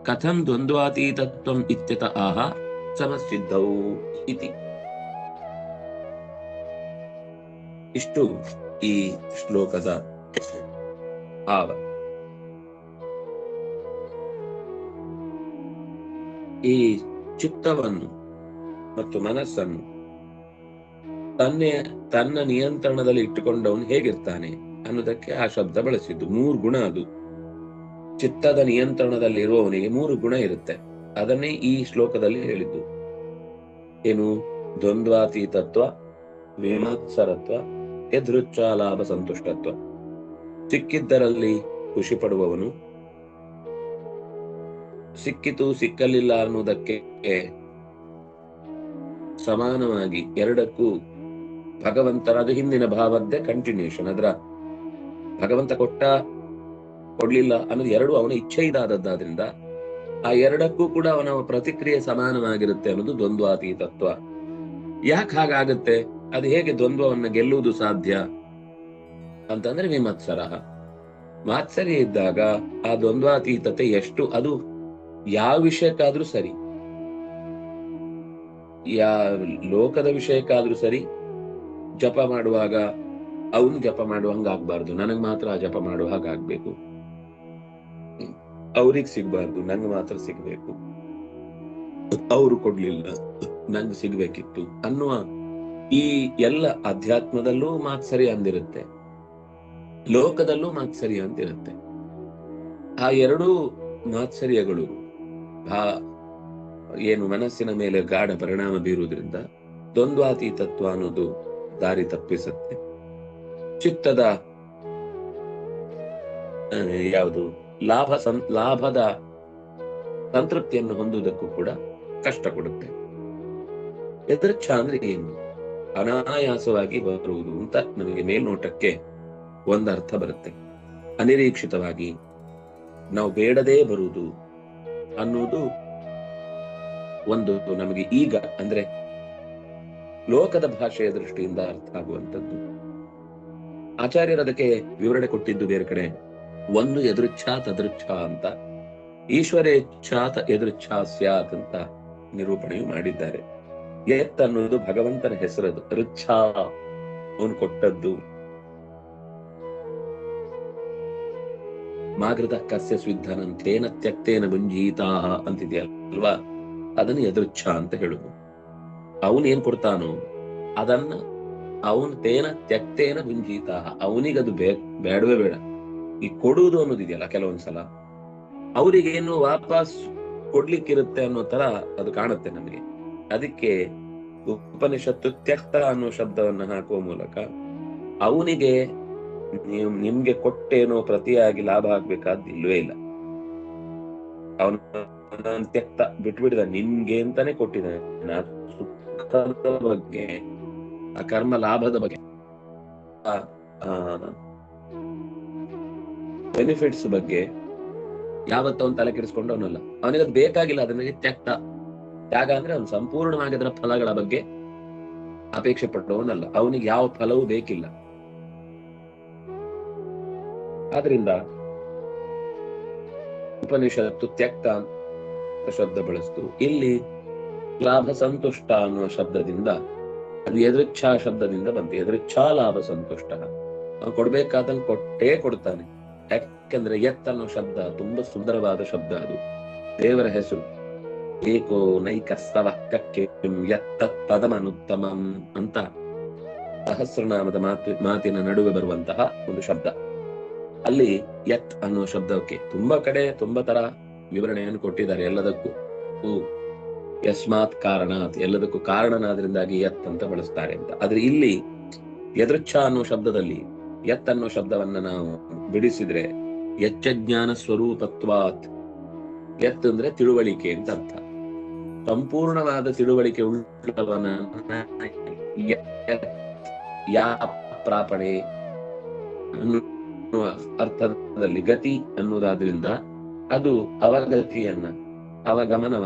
ಕಥಂ ದ್ವಂದ್ವಾತೀತತ್ವಂ ಇತ್ಯತ ಆಹ ಸಮಸಿದ್ಧೌ ಇತಿ. ಇಷ್ಟು ಈ ಶ್ಲೋಕದ ಭಾವ. ಈ ಚಿತ್ತವನ್ನು ಮತ್ತು ಮನಸ್ಸನ್ನು ತನ್ನ ನಿಯಂತ್ರಣದಲ್ಲಿ ಇಟ್ಟುಕೊಂಡವನು ಹೇಗಿರ್ತಾನೆ ಅನ್ನೋದಕ್ಕೆ ಆ ಶಬ್ದ ಬಳಸಿದ್ದು. 3 ಗುಣ ಅದು. ಚಿತ್ತದ ನಿಯಂತ್ರಣದಲ್ಲಿರುವವನಿಗೆ 3 ಗುಣ ಇರುತ್ತೆ. ಅದನ್ನೇ ಈ ಶ್ಲೋಕದಲ್ಲಿ ಹೇಳಿದ್ದು. ಏನು? ದ್ವಂದ್ವಾತೀತತ್ವ, ವಿಮತ್ಸರತ್ವ, ಯದೃಚ್ಛಾಲಾಭ ಸಂತುಷ್ಟತ್ವ. ಸಿಕ್ಕಿದ್ದರಲ್ಲಿ ಖುಷಿ ಪಡುವವನು, ಸಿಕ್ಕಿತು ಸಿಕ್ಕಲಿಲ್ಲ ಅನ್ನುವುದಕ್ಕೆ ಸಮಾನವಾಗಿ ಎರಡಕ್ಕೂ ಭಗವಂತರ, ಅದು ಹಿಂದಿನ ಭಾವದ್ದೇ ಕಂಟಿನ್ಯೂಷನ್. ಅದರ ಭಗವಂತ ಕೊಟ್ಟ ಕೊಡ್ಲಿಲ್ಲ ಅನ್ನೋದು ಎರಡು ಅವನ ಇಚ್ಛೆ ಇದಾದದ್ದಾದ್ರಿಂದ ಆ ಎರಡಕ್ಕೂ ಕೂಡ ಅವನ ಪ್ರತಿಕ್ರಿಯೆ ಸಮಾನವಾಗಿರುತ್ತೆ ಅನ್ನೋದು ದ್ವಂದ್ವಾತೀತತ್ವ. ಯಾಕೆ ಹಾಗಾಗುತ್ತೆ? ಅದು ಹೇಗೆ ದ್ವಂದ್ವವನ್ನ ಗೆಲ್ಲುವುದು ಸಾಧ್ಯ ಅಂತಂದ್ರೆ ವಿಮತ್ಸರ, ಮಾತ್ಸರ್ಯ ಇದ್ದಾಗ ಆ ದ್ವಂದ್ವಾತೀತತೆ ಎಷ್ಟು, ಅದು ಯಾವ ವಿಷಯಕ್ಕಾದ್ರೂ ಸರಿ, ಲೋಕದ ವಿಷಯಕ್ಕಾದ್ರೂ ಸರಿ. ಜಪ ಮಾಡುವಾಗ ಅವನು ಜಪ ಮಾಡುವಂಗ ಆಗ್ಬಾರ್ದು, ನನಗ್ ಮಾತ್ರ ಆ ಜಪ ಮಾಡುವ ಹಾಗಾಗ್ಬೇಕು. ಅವ್ರಿಗೆ ಸಿಗ್ಬಾರ್ದು, ನಂಗೆ ಮಾತ್ರ ಸಿಗ್ಬೇಕು. ಅವರು ಕೊಡ್ಲಿಲ್ಲ, ನಂಗೆ ಸಿಗ್ಬೇಕಿತ್ತು ಅನ್ನುವ ಈ ಎಲ್ಲ ಅಧ್ಯಾತ್ಮದಲ್ಲೂ ಮಾತ್ಸರ್ಯ ಅಂದಿರುತ್ತೆ, ಲೋಕದಲ್ಲೂ ಮಾತ್ಸರ್ಯ ಅಂತಿರುತ್ತೆ. ಆ ಎರಡೂ ಮಾತ್ಸರ್ಯಗಳು ಏನು ಮನಸ್ಸಿನ ಮೇಲೆ ಗಾಢ ಪರಿಣಾಮ ಬೀರುವುದರಿಂದ ದ್ವಂದ್ವಾತೀತತ್ವ ಅನ್ನೋದು ದಾರಿ ತಪ್ಪಿಸುತ್ತೆ. ಚಿತ್ತದ ಯಾವುದು ಲಾಭದ ಸಂತೃಪ್ತಿಯನ್ನು ಹೊಂದುವುದಕ್ಕೂ ಕೂಡ ಕಷ್ಟ ಕೊಡುತ್ತೆ. ಯದೃಚ್ಛ ಅಂದ್ರೆ ಏನು? ಅನಾಯಾಸವಾಗಿ ಬರುವುದು ಅಂತ ನಮಗೆ ಮೇಲ್ನೋಟಕ್ಕೆ ಒಂದರ್ಥ ಬರುತ್ತೆ. ಅನಿರೀಕ್ಷಿತವಾಗಿ ನಾವು ಬೇಡದೇ ಬರುವುದು ಅನ್ನುವುದು ಒಂದು ನಮಗೆ ಈಗ ಅಂದ್ರೆ ಲೋಕದ ಭಾಷೆಯ ದೃಷ್ಟಿಯಿಂದ ಅರ್ಥ ಆಗುವಂಥದ್ದು. ಆಚಾರ್ಯರು ಅದಕ್ಕೆ ವಿವರಣೆ ಕೊಟ್ಟಿದ್ದು ಬೇರೆ ಕಡೆ. ಒಂದು ಯದೃಚ್ಛಾ ತದೃಚ್ಛಾ ಅಂತ, ಈಶ್ವರೇಚ್ಛಾತ ಯದೃಚ್ಛಾ ಸ್ಯಾತ್ ಅಂತ ನಿರೂಪಣೆಯು ಮಾಡಿದ್ದಾರೆ. ಯತ್ ಅನ್ನೋದು ಭಗವಂತನ ಹೆಸರದು, ಋಚ್ಛಾ ಅವನು ಕೊಟ್ಟದ್ದು. ಮಾಗೃತ ಕಸ್ಯ ಸ್ವಿಧನಂತೇನ ತ್ಯಕ್ತೇನ ಭುಂಜೀತಾ ಅಂತಿದೆಯಲ್ವಾ, ಅದನ್ನು ಯದೃಚ್ಛ ಅಂತ ಹೇಳುದು. ಅವನೇನ್ ಕೊಡ್ತಾನೋ ಅದನ್ನ ಅವನ್ ತೇನ ತ್ಯಕ್ತೇನ ಭುಂಜೀತ, ಅವನಿಗದು ಬೇಡವೇ ಬೇಡ. ಈ ಕೊಡುವುದು ಅನ್ನೋದಿದೆಯಲ್ಲ, ಕೆಲವೊಂದ್ಸಲ ಅವರಿಗೇನು ವಾಪಸ್ ಕೊಡ್ಲಿಕ್ಕಿರುತ್ತೆ ಅನ್ನೋ ತರ ಅದು ಕಾಣುತ್ತೆ ನಮಗೆ. ಅದಕ್ಕೆ ಉಪನಿಷತ್ತು ತ್ಯಕ್ತ ಅನ್ನೋ ಶಬ್ದವನ್ನ ಹಾಕುವ ಮೂಲಕ ಅವನಿಗೆ ನಿಮ್ಗೆ ಕೊಟ್ಟೇನೋ ಪ್ರತಿಯಾಗಿ ಲಾಭ ಆಗ್ಬೇಕಾದ್ದು ಇಲ್ವೇ ಇಲ್ಲ. ಅವನು ತ್ಯಕ್ತ ಬಿಟ್ಬಿಡಿದ, ನಿನ್ಗೆ ಅಂತಾನೆ ಕೊಟ್ಟಿದ್ದಾನೆ. ಸುಖದ ಬಗ್ಗೆ, ಆ ಕರ್ಮ ಲಾಭದ ಬಗ್ಗೆ, ಬೆನಿಫಿಟ್ಸ್ ಬಗ್ಗೆ ಯಾವತ್ತ ಅವನು ತಲೆ ಕೆಡಿಸ್ಕೊಂಡು ಅವನಲ್ಲ. ಅವನಿಗದು ಬೇಕಾಗಿಲ್ಲ, ಅದನ್ನ ತ್ಯಕ್ತ. ತ್ಯಾಗ ಅಂದ್ರೆ ಅವನು ಸಂಪೂರ್ಣವಾಗಿ ಅದರ ಫಲಗಳ ಬಗ್ಗೆ ಅಪೇಕ್ಷೆ ಪಟ್ಟವನಲ್ಲ, ಅವನಿಗೆ ಯಾವ ಫಲವೂ ಬೇಕಿಲ್ಲ. ಆದ್ರಿಂದ ಉಪನಿಷತ್ತು ತ್ಯಕ್ತ ಶಬ್ದ ಬಳಸ್ತು. ಇಲ್ಲಿ ಲಾಭ ಸಂತುಷ್ಟ ಅನ್ನುವ ಶಬ್ದದಿಂದ, ಅದು ಯದೃಚ್ಛಾ ಶಬ್ದದಿಂದ ಬಂತು. ಯದೃಚ್ಛಾ ಲಾಭ ಸಂತುಷ್ಟ, ಅವನು ಕೊಡ್ಬೇಕಾದನ್ನು ಕೊಟ್ಟೇ ಕೊಡ್ತಾನೆ. ಯಾಕೆಂದ್ರೆ ಯತ್ ಅನ್ನೋ ಶಬ್ದ ತುಂಬಾ ಸುಂದರವಾದ ಶಬ್ದ, ಅದು ದೇವರ ಹೆಸರು. ಏಕೋ ನೈಕಸ್ತವ ಯತ್ತ ಪದಮನುತ್ತಮಂ ಅಂತ ಸಹಸ್ರನಾಮದ ಮಾತಿನ ನಡುವೆ ಬರುವಂತಹ ಒಂದು ಶಬ್ದ. ಅಲ್ಲಿ ಯತ್ ಅನ್ನುವ ಶಬ್ದಕ್ಕೆ ತುಂಬಾ ಕಡೆ ತುಂಬಾ ತರ ವಿವರಣೆಯನ್ನು ಕೊಟ್ಟಿದ್ದಾರೆ. ಎಲ್ಲದಕ್ಕೂ ಯಸ್ಮಾತ್ ಕಾರಣಾತ್, ಎಲ್ಲದಕ್ಕೂ ಕಾರಣನಾದ್ರಿಂದಾಗಿ ಯತ್ ಅಂತ ಬಳಸ್ತಾರೆ ಅಂತ. ಆದ್ರೆ ಇಲ್ಲಿ ಯದೃಚ್ಛ ಅನ್ನೋ ಶಬ್ದದಲ್ಲಿ ಯತ್ ಅನ್ನೋ ಶಬ್ದವನ್ನ ನಾವು ಬಿಡಿಸಿದ್ರೆ ಯಚ್ಚಜ್ಞಾನ ಸ್ವರೂಪತ್ವಾತ್, ಯತ್ ಅಂದ್ರೆ ತಿಳುವಳಿಕೆ ಅಂತ ಅರ್ಥ. ಸಂಪೂರ್ಣವಾದ ತಿಳುವಳಿಕೆ ಉಳ್ಳವನ ಯಾ ಪ್ರಾಪಣೆ ಅನ್ನುವ ಅರ್ಥದಲ್ಲಿ ಗತಿ ಅನ್ನುವುದಾದ್ರಿಂದ ಅದು ಅವಗತಿಯನ್ನ, ಅವಗಮನವ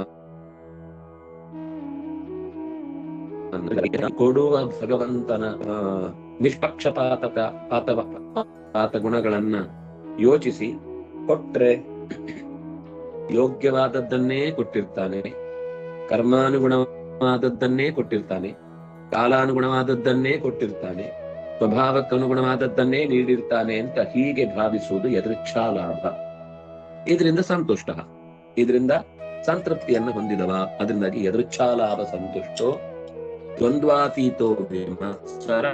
ಕೊಡುವ ಭಗವಂತನ ನಿಷ್ಪಕ್ಷಪಾತ ಗುಣಗಳನ್ನ ಯೋಚಿಸಿ ಕೊಟ್ರೆ ಯೋಗ್ಯವಾದದ್ದನ್ನೇ ಕೊಟ್ಟಿರ್ತಾನೆ, ಕರ್ಮಾನುಗುಣವಾದದ್ದನ್ನೇ ಕೊಟ್ಟಿರ್ತಾನೆ, ಕಾಲಾನುಗುಣವಾದದ್ದನ್ನೇ ಕೊಟ್ಟಿರ್ತಾನೆ, ಸ್ವಭಾವಕ್ಕನುಗುಣವಾದದ್ದನ್ನೇ ನೀಡಿರ್ತಾನೆ ಅಂತ ಹೀಗೆ ಭಾವಿಸುವುದು ಯದೃಚ್ಛಾ ಲಾಭ. ಇದರಿಂದ ಸಂತುಷ್ಟ, ಇದರಿಂದ ಸಂತೃಪ್ತಿಯನ್ನು ಹೊಂದಿದವ. ಅದರಿಂದಾಗಿ ಯದೃಚ್ಛಾ ಲಾಭ ಸಂತುಷ್ಟೋ ದ್ವಂದ್ವಾತೀತೋ ವಿಮತ್ಸರ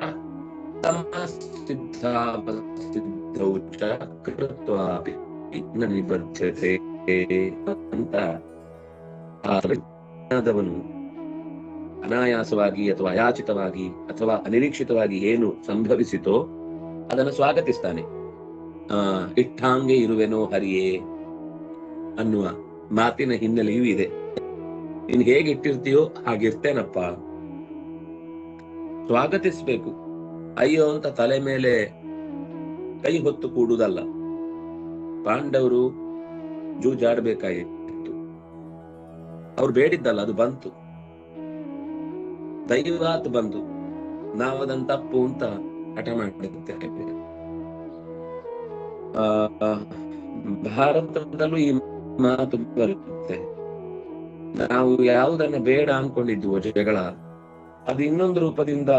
ಸಿದ್ಧೌ ಚ ಕೃತ್ವಾಪಿ ನ ನಿಬದ್ಧತೆ ಅಂತ ಆದವನು ಅನಾಯಾಸವಾಗಿ ಅಥವಾ ಅಯಾಚಿತವಾಗಿ ಅಥವಾ ಅನಿರೀಕ್ಷಿತವಾಗಿ ಏನು ಸಂಭವಿಸಿತೋ ಅದನ್ನು ಸ್ವಾಗತಿಸ್ತಾನೆ. ಇಟ್ಟಾಂಗೆ ಇರುವೆನೋ ಹರಿಯೇ ಅನ್ನುವ ಮಾತಿನ ಹಿನ್ನೆಲೆಯೂ ಇದೆ. ನೀನ್ ಹೇಗಿಟ್ಟಿರ್ತೀಯೋ ಹಾಗಿರ್ತೇನಪ್ಪ. ಸ್ವಾಗತಿಸ್ಬೇಕು. ಅಯ್ಯೋ ಅಂತ ತಲೆ ಮೇಲೆ ಕೈ ಹೊತ್ತು ಕೂಡುವುದಲ್ಲ. ಪಾಂಡವರು ಜೂಜಾಡ್ಬೇಕಾಯಿತು, ಅವ್ರು ಬೇಡಿದ್ದಲ್ಲ, ಅದು ಬಂತು, ದೈವಾತ್ ಬಂತು, ನಾವದನ್ ತಪ್ಪು ಅಂತ ಹಠ ಮಾಡಿರ್ತೇವೆ. ಭಾರತದಲ್ಲೂ ಈ ಮಾತು ಬರುತ್ತೆ. ನಾವು ಯಾವುದನ್ನ ಬೇಡ ಅನ್ಕೊಂಡಿದ್ವು ಜಗಳ, ಅದು ಇನ್ನೊಂದು ರೂಪದಿಂದ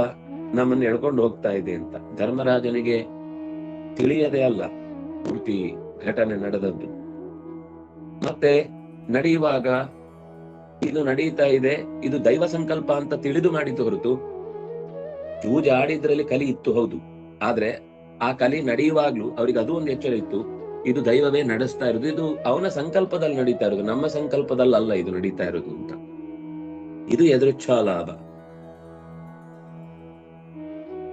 ನಮ್ಮನ್ನು ಎಳ್ಕೊಂಡು ಹೋಗ್ತಾ ಇದೆ ಅಂತ. ಧರ್ಮರಾಜನಿಗೆ ತಿಳಿಯದೇ ಅಲ್ಲ ಪೂರ್ತಿ ಘಟನೆ ನಡೆದದ್ದು. ಮತ್ತೆ ನಡೆಯುವಾಗ ಇದು ನಡೀತಾ ಇದೆ, ಇದು ದೈವ ಸಂಕಲ್ಪ ಅಂತ ತಿಳಿದು ಮಾಡಿದ್ದು ಹೊರತು, ಜೂಜಾಡಿದ್ರಲ್ಲಿ ಕಲಿ ಇತ್ತು ಹೌದು, ಆದ್ರೆ ಆ ಕಲಿ ನಡೆಯುವಾಗ್ಲೂ ಅವ್ರಿಗೆ ಅದು ಒಂದು ಎಚ್ಚರ ಇತ್ತು, ಇದು ದೈವವೇ ನಡೆಸ್ತಾ ಇರೋದು, ಇದು ಅವನ ಸಂಕಲ್ಪದಲ್ಲಿ ನಡೀತಾ ಇರೋದು, ನಮ್ಮ ಸಂಕಲ್ಪದಲ್ಲ ಇದು ನಡೀತಾ ಇರೋದು ಅಂತ. ಇದು ಎದುರಿಚ್ಛಾ ಲಾಭ.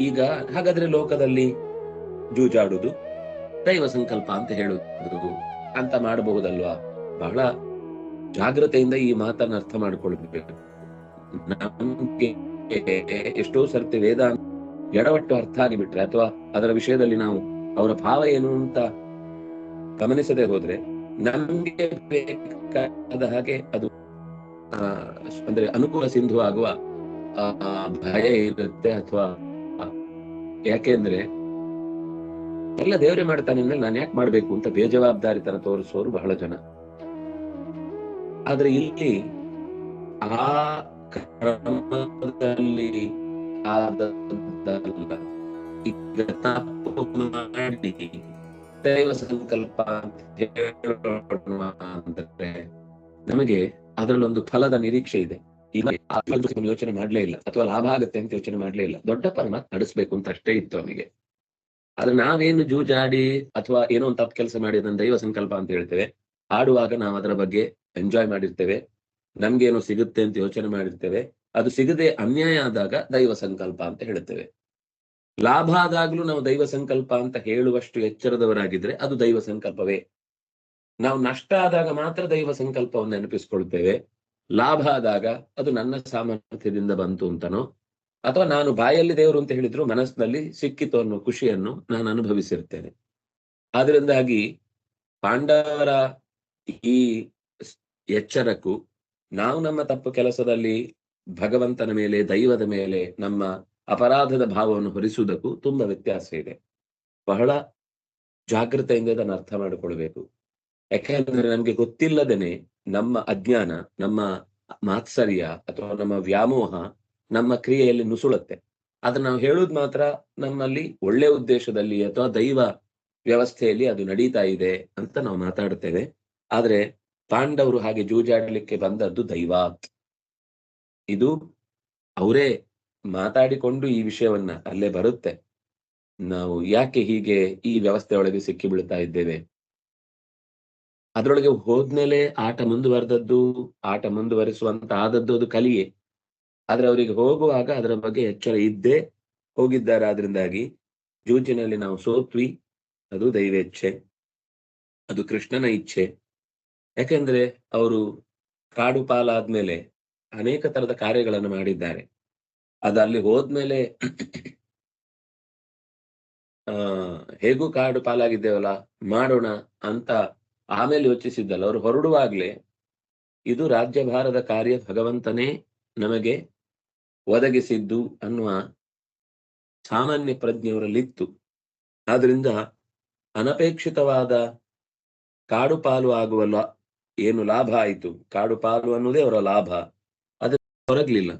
ಈಗ ಹಾಗಾದ್ರೆ ಲೋಕದಲ್ಲಿ ಜೂಜಾಡುದು ದೈವ ಸಂಕಲ್ಪ ಅಂತ ಹೇಳುವುದು ಅಂತ ಮಾಡಬಹುದಲ್ವಾ? ಬಹಳ ಜಾಗ್ರತೆಯಿಂದ ಈ ಮಾತನ್ನ ಅರ್ಥ ಮಾಡ್ಕೊಳ್ಬೇಕು. ನಮ್ಗೆ ಎಷ್ಟೋ ಸರ್ತಿ ವೇದ ಎಡವಟ್ಟು ಅರ್ಥ ಆಗಿಬಿಟ್ರೆ, ಅಥವಾ ಅದರ ವಿಷಯದಲ್ಲಿ ನಾವು ಅವರ ಭಾವ ಏನು ಅಂತ ಗಮನಿಸದೆ ಹೋದ್ರೆ, ನಮ್ಗೆ ಬೇಕಾದ ಹಾಗೆ ಅದು ಅಂದ್ರೆ ಅನುಕೂಲ ಸಿಂಧು ಆಗುವ ಭಯ ಇರುತ್ತೆ. ಅಥವಾ ಯಾಕೆಂದ್ರೆ ಎಲ್ಲ ದೇವರೇ ಮಾಡ್ತಾನೆ ಅಂದ್ರೆ ನಾನು ಯಾಕೆ ಮಾಡ್ಬೇಕು ಅಂತ ಬೇಜವಾಬ್ದಾರಿತನ ತೋರಿಸೋರು ಬಹಳ ಜನ. ಆದ್ರೆ ಇಲ್ಲಿ ಆ ಕ್ರಮದಲ್ಲಿ ಈಗ ತಪ್ಪು ಮಾಡಿ ದೈವ ಸಂಕಲ್ಪ ಅಂದ್ರೆ ನಮಗೆ ಅದರಲ್ಲೊಂದು ಫಲದ ನಿರೀಕ್ಷೆ ಇದೆ. ಈಗ ಯೋಚನೆ ಮಾಡ್ಲೇ ಇಲ್ಲ, ಅಥವಾ ಲಾಭ ಆಗುತ್ತೆ ಅಂತ ಯೋಚನೆ ಮಾಡ್ಲೇ ಇಲ್ಲ, ದೊಡ್ಡ ಪರಮಾತ್ಮ ನಡೆಸ್ಬೇಕು ಅಂತ ಅಷ್ಟೇ ಇತ್ತು ಅವನಿಗೆ. ಆದ್ರೆ ನಾವೇನು ಜೂಜಾಡಿ ಅಥವಾ ಏನೋ ಒಂದು ತಪ್ಪು ಕೆಲಸ ಮಾಡಿ ಅದನ್ನ ದೈವ ಸಂಕಲ್ಪ ಅಂತ ಹೇಳ್ತೇವೆ. ಆಡುವಾಗ ನಾವು ಅದರ ಬಗ್ಗೆ ಎಂಜಾಯ್ ಮಾಡಿರ್ತೇವೆ, ನಮ್ಗೇನೋ ಸಿಗುತ್ತೆ ಅಂತ ಯೋಚನೆ ಮಾಡಿರ್ತೇವೆ. ಅದು ಸಿಗದೆ ಅನ್ಯಾಯ ಆದಾಗ ದೈವ ಸಂಕಲ್ಪ ಅಂತ ಹೇಳ್ತೇವೆ. ಲಾಭ ಆದಾಗ್ಲೂ ನಾವು ದೈವ ಸಂಕಲ್ಪ ಅಂತ ಹೇಳುವಷ್ಟು ಎಚ್ಚರದವರಾಗಿದ್ರೆ ಅದು ದೈವ ಸಂಕಲ್ಪವೇ. ನಾವು ನಷ್ಟ ಆದಾಗ ಮಾತ್ರ ದೈವ ಸಂಕಲ್ಪವನ್ನು ನೆನಪಿಸ್ಕೊಳ್ತೇವೆ. ಲಾಭ ಆದಾಗ ಅದು ನನ್ನ ಸಾಮರ್ಥ್ಯದಿಂದ ಬಂತು ಅಂತನೋ, ಅಥವಾ ನಾನು ಬಾಯಲ್ಲಿ ದೇವರು ಅಂತ ಹೇಳಿದ್ರು ಮನಸ್ಸಿನಲ್ಲಿ ಸಿಕ್ಕಿತು ಅನ್ನೋ ಖುಷಿಯನ್ನು ನಾನು ಅನುಭವಿಸಿರ್ತೇನೆ. ಆದ್ರಿಂದಾಗಿ ಪಾಂಡವರ ಈ ಎಚ್ಚರಕ್ಕೂ ನಾವು ನಮ್ಮ ತಪ್ಪು ಕೆಲಸದಲ್ಲಿ ಭಗವಂತನ ಮೇಲೆ, ದೈವದ ಮೇಲೆ ನಮ್ಮ ಅಪರಾಧದ ಭಾವವನ್ನು ಹೊರಿಸುವುದಕ್ಕೂ ತುಂಬಾ ವ್ಯತ್ಯಾಸ ಇದೆ. ಬಹಳ ಜಾಗೃತೆಯಿಂದ ಇದನ್ನು ಅರ್ಥ ಮಾಡಿಕೊಳ್ಬೇಕು. ಯಾಕೆಂದ್ರೆ ನಮ್ಗೆ ಗೊತ್ತಿಲ್ಲದೇನೆ ನಮ್ಮ ಅಜ್ಞಾನ, ನಮ್ಮ ಮಾತ್ಸರ್ಯ ಅಥವಾ ನಮ್ಮ ವ್ಯಾಮೋಹ ನಮ್ಮ ಕ್ರಿಯೆಯಲ್ಲಿ ನುಸುಳುತ್ತೆ. ಆದ್ರೆ ನಾವು ಹೇಳುದು ಮಾತ್ರ ನಮ್ಮಲ್ಲಿ ಒಳ್ಳೆ ಉದ್ದೇಶದಲ್ಲಿ ಅಥವಾ ದೈವ ವ್ಯವಸ್ಥೆಯಲ್ಲಿ ಅದು ನಡೀತಾ ಇದೆ ಅಂತ ನಾವು ಮಾತಾಡ್ತೇವೆ. ಆದ್ರೆ ಪಾಂಡವರು ಹಾಗೆ ಜೂಜಾಡ್ಲಿಕ್ಕೆ ಬಂದದ್ದು ದೈವಾತ್. ಇದು ಅವರೇ ಮಾತಾಡಿಕೊಂಡು ಈ ವಿಷಯವನ್ನ ಅಲ್ಲೇ ಬರುತ್ತೆ. ನಾವು ಯಾಕೆ ಹೀಗೆ ಈ ವ್ಯವಸ್ಥೆ ಒಳಗೆ ಸಿಕ್ಕಿ ಬೀಳ್ತಾ ಇದ್ದೇವೆ, ಅದರೊಳಗೆ ಹೋದ್ಮೇಲೆ ಆಟ ಮುಂದುವರಿಸುವಂತ ಆದದ್ದು ಅದು ಕಲಿಯೇ. ಆದ್ರೆ ಅವರಿಗೆ ಹೋಗುವಾಗ ಅದರ ಬಗ್ಗೆ ಎಚ್ಚರ ಇದ್ದೇ ಹೋಗಿದ್ದಾರೆ. ಆದ್ರಿಂದಾಗಿ ಜೂಜಿನಲ್ಲಿ ನಾವು ಸೋತ್ವಿ, ಅದು ದೈವೇಚ್ಛೆ, ಅದು ಕೃಷ್ಣನ ಇಚ್ಛೆ. ಯಾಕೆಂದ್ರೆ ಅವರು ಕಾಡು ಪಾಲಾದ್ಮೇಲೆ ಅನೇಕ ತರದ ಕಾರ್ಯಗಳನ್ನು ಮಾಡಿದ್ದಾರೆ. ಅದು ಅಲ್ಲಿ ಹೋದ್ಮೇಲೆ ಹೇಗೂ ಕಾಡು ಪಾಲಾಗಿದ್ದೇವಲ್ಲ, ಮಾಡೋಣ ಅಂತ ಆಮೇಲೆ ಯೋಚಿಸಿದ್ದಲ್ಲ. ಅವರು ಹೊರಡುವಾಗ್ಲೇ ಇದು ರಾಜ್ಯಭಾರದ ಕಾರ್ಯ ಭಗವಂತನೇ ನಮಗೆ ಒದಗಿಸಿದ್ದು ಅನ್ನುವ ಸಾಮಾನ್ಯ ಪ್ರಜ್ಞೆಯವರಲ್ಲಿತ್ತು. ಆದ್ರಿಂದ ಅನಪೇಕ್ಷಿತವಾದ ಕಾಡು ಪಾಲು ಆಗುವ ಏನು ಲಾಭ ಆಯಿತು, ಕಾಡು ಪಾಲು ಅನ್ನೋದೇ ಅವರ ಲಾಭ, ಅದ್ರ ಹೊರಗ್ಲಿಲ್ಲ.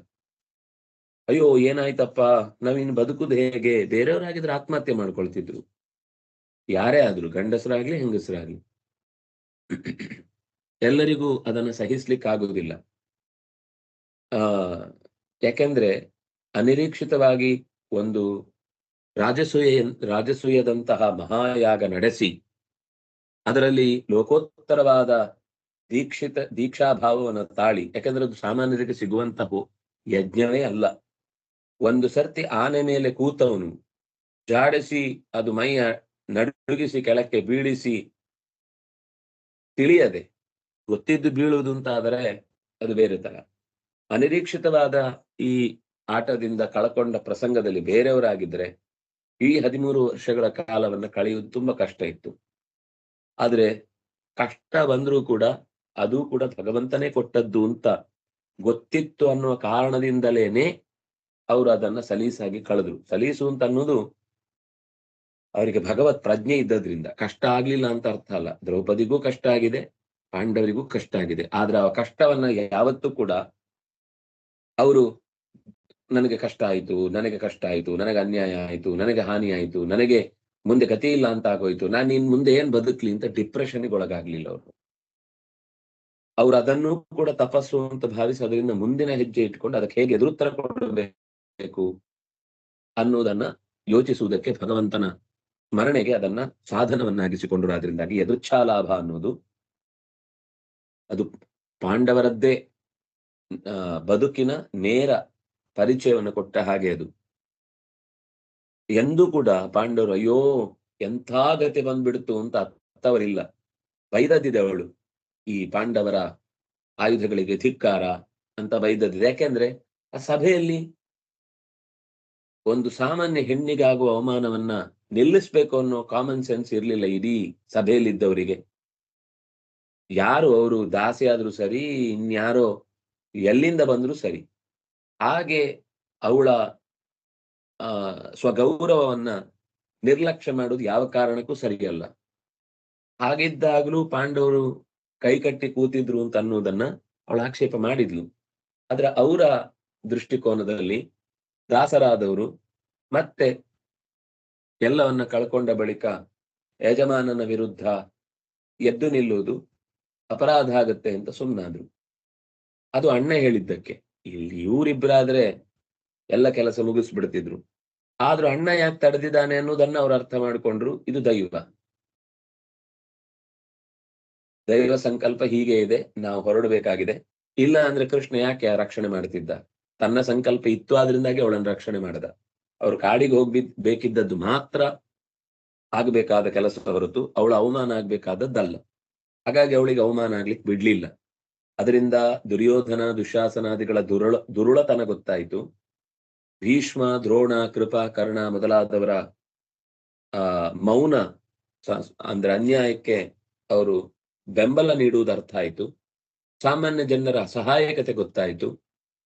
ಅಯ್ಯೋ ಏನಾಯ್ತಪ್ಪ, ನಾವಿನ್ ಬದುಕುದು ಹೇಗೆ? ಬೇರೆಯವರಾಗಿದ್ರೆ ಆತ್ಮಹತ್ಯೆ ಮಾಡ್ಕೊಳ್ತಿದ್ರು, ಯಾರೇ ಆದ್ರು, ಗಂಡಸರಾಗ್ಲಿ ಹೆಂಗಸರಾಗ್ಲಿ. ಎಲ್ಲರಿಗೂ ಅದನ್ನು ಸಹಿಸ್ಲಿಕ್ಕೆ ಆಗುವುದಿಲ್ಲ. ಯಾಕೆಂದ್ರೆ ಅನಿರೀಕ್ಷಿತವಾಗಿ ಒಂದು ರಾಜಸೂಯ ರಾಜಸೂಯದಂತಹ ಮಹಾಯಾಗ ನಡೆಸಿ ಅದರಲ್ಲಿ ಲೋಕೋತ್ತರವಾದ ದೀಕ್ಷಾಭಾವವನ್ನು ತಾಳಿ, ಯಾಕಂದ್ರೆ ಅದು ಸಾಮಾನ್ಯರಿಗೆ ಸಿಗುವಂತಹ ಯಜ್ಞವೇ ಅಲ್ಲ. ಒಂದು ಸರ್ತಿ ಆನೆ ಮೇಲೆ ಕೂತವನು ಜಾಡಿಸಿ ಅದು ಮೈಯ ನಡುಗಿಸಿ ಕೆಳಕ್ಕೆ ಬೀಳಿಸಿ ತಿಳಿಯದೆ ಗೊತ್ತಿದ್ದು ಬೀಳುವುದು ಅಂತ ಆದರೆ ಅದು ಬೇರೆ ತರ. ಅನಿರೀಕ್ಷಿತವಾದ ಈ ಆಟದಿಂದ ಕಳಕೊಂಡ ಪ್ರಸಂಗದಲ್ಲಿ ಬೇರೆಯವರಾಗಿದ್ರೆ ಈ 13 ವರ್ಷಗಳ ಕಾಲವನ್ನ ಕಳೆಯುವುದು ತುಂಬಾ ಕಷ್ಟ ಇತ್ತು. ಆದ್ರೆ ಕಷ್ಟ ಬಂದ್ರೂ ಕೂಡ ಅದು ಕೂಡ ಭಗವಂತನೇ ಕೊಟ್ಟದ್ದು ಅಂತ ಗೊತ್ತಿತ್ತು ಅನ್ನುವ ಕಾರಣದಿಂದಲೇನೆ ಅವರು ಅದನ್ನ ಸಲೀಸಾಗಿ ಕಳೆದ್ರು. ಸಲೀಸು ಅಂತ ಅನ್ನೋದು ಅವರಿಗೆ ಭಗವತ್ ಪ್ರಜ್ಞೆ ಇದ್ದದ್ರಿಂದ. ಕಷ್ಟ ಆಗ್ಲಿಲ್ಲ ಅಂತ ಅರ್ಥ ಅಲ್ಲ. ದ್ರೌಪದಿಗೂ ಕಷ್ಟ ಆಗಿದೆ, ಪಾಂಡವರಿಗೂ ಕಷ್ಟ ಆಗಿದೆ. ಆದ್ರೆ ಆ ಕಷ್ಟವನ್ನ ಯಾವತ್ತೂ ಕೂಡ ಅವರು ನನಗೆ ಕಷ್ಟ ಆಯ್ತು, ನನಗೆ ಅನ್ಯಾಯ ಆಯ್ತು, ನನಗೆ ಹಾನಿ ಆಯ್ತು, ನನಗೆ ಮುಂದೆ ಗತಿ ಇಲ್ಲ ಅಂತ ಆಗೋಯ್ತು, ನಾನು ಇನ್ ಮುಂದೆ ಏನ್ ಬದುಕ್ಲಿ ಅಂತ ಡಿಪ್ರೆಷನ್ಗೆ ಒಳಗಾಗ್ಲಿಲ್ಲ ಅವರು. ಅವ್ರು ಅದನ್ನು ಕೂಡ ತಪಸ್ಸು ಅಂತ ಭಾವಿಸಿ ಅದರಿಂದ ಮುಂದಿನ ಹೆಜ್ಜೆ ಇಟ್ಕೊಂಡು ಅದಕ್ಕೆ ಹೇಗೆ ಎದುರುತ್ತರ ಕೊಡಬೇಕು ಅನ್ನೋದನ್ನ ಯೋಚಿಸುವುದಕ್ಕೆ ಭಗವಂತನ ಸ್ಮರಣೆಗೆ ಅದನ್ನ ಸಾಧನವನ್ನಾಗಿಸಿಕೊಂಡರು. ಆದ್ರಿಂದಾಗಿ ಯದೃಚ್ಛಾಲಾಭ ಅನ್ನೋದು ಅದು ಪಾಂಡವರದ್ದೇ ಬದುಕಿನ ನೇರ ಪರಿಚಯವನ್ನು ಕೊಟ್ಟ ಹಾಗೆ. ಅದು ಎಂದೂ ಕೂಡ ಪಾಂಡವರು ಅಯ್ಯೋ ಎಂಥ ಗತಿ ಬಂದ್ಬಿಡ್ತು ಅಂತ ಅರ್ಥವರಿಲ್ಲ. ಬೈದದ್ದಿದೆ ಅವಳು ಈ ಪಾಂಡವರ ಆಯುಧಗಳಿಗೆ ಧಿಕ್ಕಾರ ಅಂತ ಬೈದದ್ದಿದೆ. ಯಾಕೆಂದ್ರೆ ಆ ಸಭೆಯಲ್ಲಿ ಒಂದು ಸಾಮಾನ್ಯ ಹೆಣ್ಣಿಗಾಗುವ ಅವಮಾನವನ್ನ ನಿಲ್ಲಿಸ್ಬೇಕು ಅನ್ನೋ ಕಾಮನ್ ಸೆನ್ಸ್ ಇರ್ಲಿಲ್ಲ ಇಡೀ ಸಭೆಯಲ್ಲಿದ್ದವರಿಗೆ. ಯಾರು ಅವರು ದಾಸಿ ಆದ್ರೂ ಸರಿ, ಇನ್ಯಾರೋ ಎಲ್ಲಿಂದ ಬಂದ್ರು ಸರಿ, ಹಾಗೆ ಅವಳ ಸ್ವಗೌರವವನ್ನ ನಿರ್ಲಕ್ಷ್ಯ ಮಾಡುವುದು ಯಾವ ಕಾರಣಕ್ಕೂ ಸರಿಯಲ್ಲ. ಹಾಗಿದ್ದಾಗಲೂ ಪಾಂಡವರು ಕೈಕಟ್ಟಿ ಕೂತಿದ್ರು ಅಂತ ಅನ್ನೋದನ್ನ ಅವಳು ಆಕ್ಷೇಪ ಮಾಡಿದ್ಲು. ಆದ್ರೆ ಅವರ ದೃಷ್ಟಿಕೋನದಲ್ಲಿ ದಾಸರಾದವರು ಮತ್ತೆ ಎಲ್ಲವನ್ನ ಕಳ್ಕೊಂಡ ಬಳಿಕ ಯಜಮಾನನ ವಿರುದ್ಧ ಎದ್ದು ನಿಲ್ಲುವುದು ಅಪರಾಧ ಆಗತ್ತೆ ಅಂತ ಸುಮ್ಮನಾದ್ರು. ಅದು ಅಣ್ಣ ಹೇಳಿದ್ದಕ್ಕೆ. ಇಲ್ಲಿ ಇವರಿಬ್ಬರಾದ್ರೆ ಎಲ್ಲ ಕೆಲಸ ಮುಗಿಸ್ಬಿಡ್ತಿದ್ರು. ಆದ್ರೂ ಅಣ್ಣ ಯಾಕೆ ತಡೆದಿದ್ದಾನೆ ಅನ್ನೋದನ್ನ ಅವ್ರು ಅರ್ಥ ಮಾಡ್ಕೊಂಡ್ರು. ಇದು ದೈವ ಸಂಕಲ್ಪ ಹೀಗೆ ಇದೆ, ನಾವು ಹೊರಡಬೇಕಾಗಿದೆ. ಇಲ್ಲ ಅಂದ್ರೆ ಕೃಷ್ಣ ಯಾಕೆ ರಕ್ಷಣೆ ಮಾಡ್ತಿದ್ದ? ತನ್ನ ಸಂಕಲ್ಪ ಇತ್ತು, ಆದ್ರಿಂದಾಗಿ ಅವಳನ್ನು ರಕ್ಷಣೆ ಮಾಡದ. ಅವ್ರು ಕಾಡಿಗೆ ಬೇಕಿದ್ದದ್ದು ಮಾತ್ರ ಆಗ್ಬೇಕಾದ ಕೆಲಸ ಹೊರತು ಅವಳು ಅವಮಾನ ಆಗ್ಬೇಕಾದದ್ದಲ್ಲ. ಹಾಗಾಗಿ ಅವಳಿಗೆ ಅವಮಾನ ಆಗ್ಲಿಕ್ಕೆ ಬಿಡ್ಲಿಲ್ಲ. ಅದರಿಂದ ದುರ್ಯೋಧನ ದುಶಾಸನಾದಿಗಳ ದುರುಳತನ ಗೊತ್ತಾಯಿತು. ಭೀಷ್ಮ, ದ್ರೋಣ, ಕೃಪಾ, ಕರ್ಣ ಮೊದಲಾದವರ ಮೌನ ಅಂದ್ರೆ ಅನ್ಯಾಯಕ್ಕೆ ಅವರು ಬೆಂಬಲ ನೀಡುವುದು ಅರ್ಥ ಆಯಿತು. ಸಾಮಾನ್ಯ ಜನರ ಅಸಹಾಯಕತೆ ಗೊತ್ತಾಯಿತು.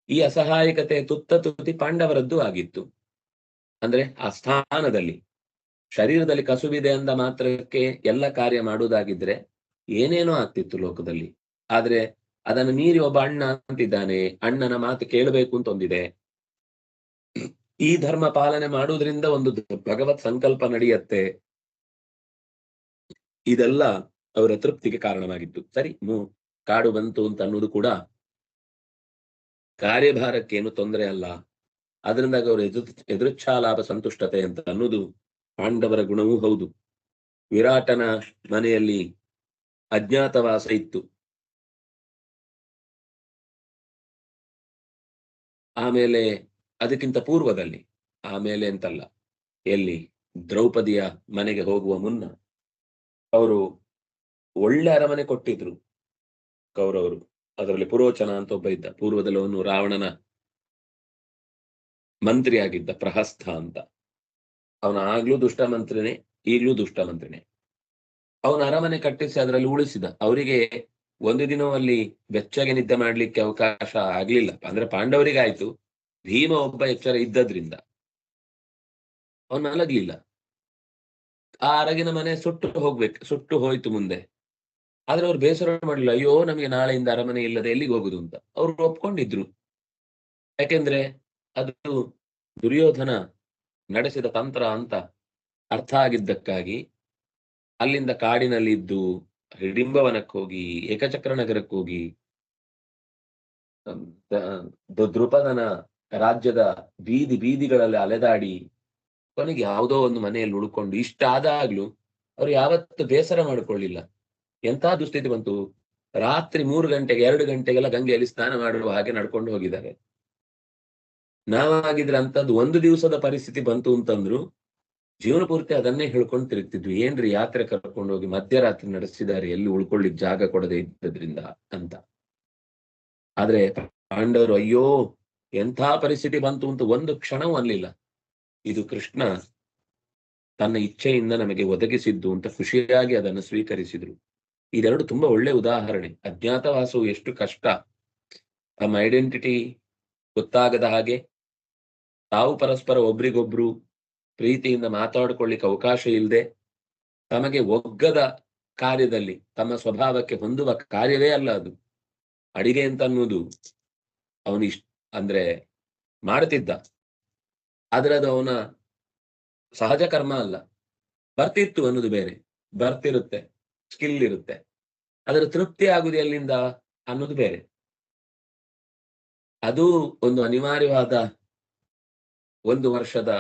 ಈ ಅಸಹಾಯಕತೆ ತುತ್ತಿ ಪಾಂಡವರದ್ದು ಆಗಿತ್ತು. ಅಂದ್ರೆ ಆ ಸ್ಥಾನದಲ್ಲಿ ಶರೀರದಲ್ಲಿ ಕಸುವಿದೆ ಅಂದ ಮಾತ್ರಕ್ಕೆ ಎಲ್ಲ ಕಾರ್ಯ ಮಾಡುವುದಾಗಿದ್ರೆ ಏನೇನೋ ಆಗ್ತಿತ್ತು ಲೋಕದಲ್ಲಿ. ಆದ್ರೆ ಅದನ್ನು ಮೀರಿ ಒಬ್ಬ ಅಣ್ಣ ಅಂತಿದ್ದಾನೆ, ಅಣ್ಣನ ಮಾತು ಕೇಳಬೇಕು ಅಂತ ಒಂದಿದೆ. ಈ ಧರ್ಮ ಪಾಲನೆ ಮಾಡುವುದರಿಂದ ಒಂದು ಭಗವತ್ ಸಂಕಲ್ಪ ನಡೆಯತ್ತೆ. ಇದೆಲ್ಲ ಅವರ ತೃಪ್ತಿಗೆ ಕಾರಣವಾಗಿತ್ತು. ಸರಿ, ಕಾಡು ಬಂತು ಅಂತ ಅನ್ನೋದು ಕೂಡ ಕಾರ್ಯಭಾರಕ್ಕೇನು ತೊಂದರೆ ಅಲ್ಲ. ಅದರಿಂದಾಗಿ ಅವರು ಎದುರುಚ್ಛಾಲಾಭ ಸಂತುಷ್ಟತೆ ಅಂತ ಅನ್ನೋದು ಪಾಂಡವರ ಗುಣವೂ ಹೌದು. ವಿರಾಟನ ಮನೆಯಲ್ಲಿ ಅಜ್ಞಾತವಾಸ ಇತ್ತು. ಆಮೇಲೆ ಅದಕ್ಕಿಂತ ಪೂರ್ವದಲ್ಲಿ, ಆಮೇಲೆ ಅಂತಲ್ಲ, ಎಲ್ಲಿ ದ್ರೌಪದಿಯ ಮನೆಗೆ ಹೋಗುವ ಮುನ್ನ ಅವರು ಒಳ್ಳೆ ಅರಮನೆ ಕೊಟ್ಟಿದ್ರು ಕೌರವರು. ಅದರಲ್ಲಿ ಪುರೋಚನ ಅಂತ ಒಬ್ಬ ಇದ್ದ, ಪೂರ್ವದಲ್ಲಿ ಅವನು ರಾವಣನ ಮಂತ್ರಿ ಆಗಿದ್ದ, ಪ್ರಹಸ್ಥ ಅಂತ. ಅವನ ಆಗ್ಲೂ ದುಷ್ಟ ಮಂತ್ರಿನೇ, ಈಗ್ಲೂ ದುಷ್ಟ ಮಂತ್ರಿನೇ. ಅವನ ಅರಮನೆ ಕಟ್ಟಿಸಿ ಅದರಲ್ಲಿ ಉಳಿಸಿದ. ಅವರಿಗೆ ಒಂದು ದಿನ ಅಲ್ಲಿ ಬೆಚ್ಚಗೆ ನಿದ್ದೆ ಮಾಡ್ಲಿಕ್ಕೆ ಅವಕಾಶ ಆಗ್ಲಿಲ್ಲ. ಅಂದ್ರೆ ಪಾಂಡವರಿಗೆ ಆಯ್ತು, ಭೀಮ ಒಬ್ಬ ಎಚ್ಚರ ಇದ್ದದ್ರಿಂದ ಅವನು ಮಲಗ್ಲಿಲ್ಲ. ಆ ಅರಗಿನ ಮನೆ ಸುಟ್ಟು ಹೋಯ್ತು ಮುಂದೆ. ಆದ್ರೆ ಅವ್ರು ಬೇಸರ ಮಾಡಲಿಲ್ಲ. ಅಯ್ಯೋ ನಮಗೆ ನಾಳೆಯಿಂದ ಅರಮನೆ ಇಲ್ಲದೆ ಎಲ್ಲಿಗೆ ಹೋಗುದು ಅಂತ ಅವ್ರು ಒಪ್ಕೊಂಡಿದ್ರು. ಯಾಕೆಂದ್ರೆ ಅದು ದುರ್ಯೋಧನ ನಡೆಸಿದ ತಂತ್ರ ಅಂತ ಅರ್ಥ ಆಗಿದ್ದಕ್ಕಾಗಿ ಅಲ್ಲಿಂದ ಕಾಡಿನಲ್ಲಿ ಇದ್ದು ಹಿಡಿಂಬವನಕ್ಕೆ ಹೋಗಿ, ಏಕಚಕ್ರ ನಗರಕ್ಕೆ ಹೋಗಿ, ದೃಪದನ ರಾಜ್ಯದ ಬೀದಿಗಳಲ್ಲಿ ಅಲೆದಾಡಿ ಕೊನೆಗೆ ಯಾವುದೋ ಒಂದು ಮನೆಯಲ್ಲಿ ಉಳ್ಕೊಂಡು ಇಷ್ಟ ಆದಾಗ್ಲೂ ಅವ್ರು ಯಾವತ್ತು ಬೇಸರ ಮಾಡಿಕೊಳ್ಳಿಲ್ಲ. ಎಂಥ ದುಸ್ಥಿತಿ ಬಂತು, ರಾತ್ರಿ 3 ಗಂಟೆಗೆ 2 ಗಂಟೆಗೆಲ್ಲ ಗಂಗೆಯಲ್ಲಿ ಸ್ನಾನ ಮಾಡುವ ಹಾಗೆ ನಡ್ಕೊಂಡು ಹೋಗಿದ್ದಾರೆ. ನಾವಾಗಿದ್ರೆ ಅಂತದ್ದು ಒಂದು ದಿವಸದ ಪರಿಸ್ಥಿತಿ ಬಂತು ಅಂತಂದ್ರು ಜೀವನ ಪೂರ್ತಿ ಅದನ್ನೇ ಹೇಳ್ಕೊಂಡು ತಿರುಗ್ತಿದ್ವಿ. ಏನ್ರಿ ಯಾತ್ರೆ ಕರ್ಕೊಂಡು ಹೋಗಿ ಮಧ್ಯರಾತ್ರಿ ನಡೆಸಿದ್ದಾರೆ, ಎಲ್ಲಿ ಉಳ್ಕೊಳ್ಳಿಕ್ ಜಾಗ ಕೊಡದೆ ಇದ್ದದ್ರಿಂದ ಅಂತ. ಆದ್ರೆ ಪಾಂಡವರು ಅಯ್ಯೋ ಎಂಥ ಪರಿಸ್ಥಿತಿ ಬಂತು ಅಂತ ಒಂದು ಕ್ಷಣವೂ ಅನ್ಲಿಲ್ಲ. ಇದು ಕೃಷ್ಣ ತನ್ನ ಇಚ್ಛೆಯಿಂದ ನಮಗೆ ಒದಗಿಸಿದ್ದು ಅಂತ ಖುಷಿಯಾಗಿ ಅದನ್ನು ಸ್ವೀಕರಿಸಿದ್ರು. ಇದೆರಡು ತುಂಬಾ ಒಳ್ಳೆ ಉದಾಹರಣೆ. ಅಜ್ಞಾತವಾಸವು ಎಷ್ಟು ಕಷ್ಟ, ತಮ್ಮ ಐಡೆಂಟಿಟಿ ಗೊತ್ತಾಗದ ಹಾಗೆ, ತಾವು ಪರಸ್ಪರ ಒಬ್ರಿಗೊಬ್ರು ಪ್ರೀತಿಯಿಂದ ಮಾತಾಡಿಕೊಳ್ಳಿಕ್ಕೆ ಅವಕಾಶ ಇಲ್ಲದೆ, ತಮಗೆ ಒಗ್ಗದ ಕಾರ್ಯದಲ್ಲಿ ತಮ್ಮ ಸ್ವಭಾವಕ್ಕೆ ಹೊಂದುವ ಕಾರ್ಯವೇ ಅಲ್ಲ ಅದು. ಅಡಿಗೆ ಅಂತ ಅನ್ನೋದು ಅವನು ಅಂದ್ರೆ ಮಾಡ್ತಿದ್ದ, ಆದ್ರೆ ಅದು ಅವನ ಸಹಜ ಕರ್ಮ ಅಲ್ಲ. ಬರ್ತಿತ್ತು ಅನ್ನೋದು ಬೇರೆ, ಬರ್ತಿರುತ್ತೆ, ಸ್ಕಿಲ್ ಇರುತ್ತೆ, ಅದರ ತೃಪ್ತಿ ಆಗುದು ಎಲ್ಲಿಂದ ಅನ್ನೋದು ಬೇರೆ. ಅದು ಒಂದು ಅನಿವಾರ್ಯವಾದ 1 ವರ್ಷದ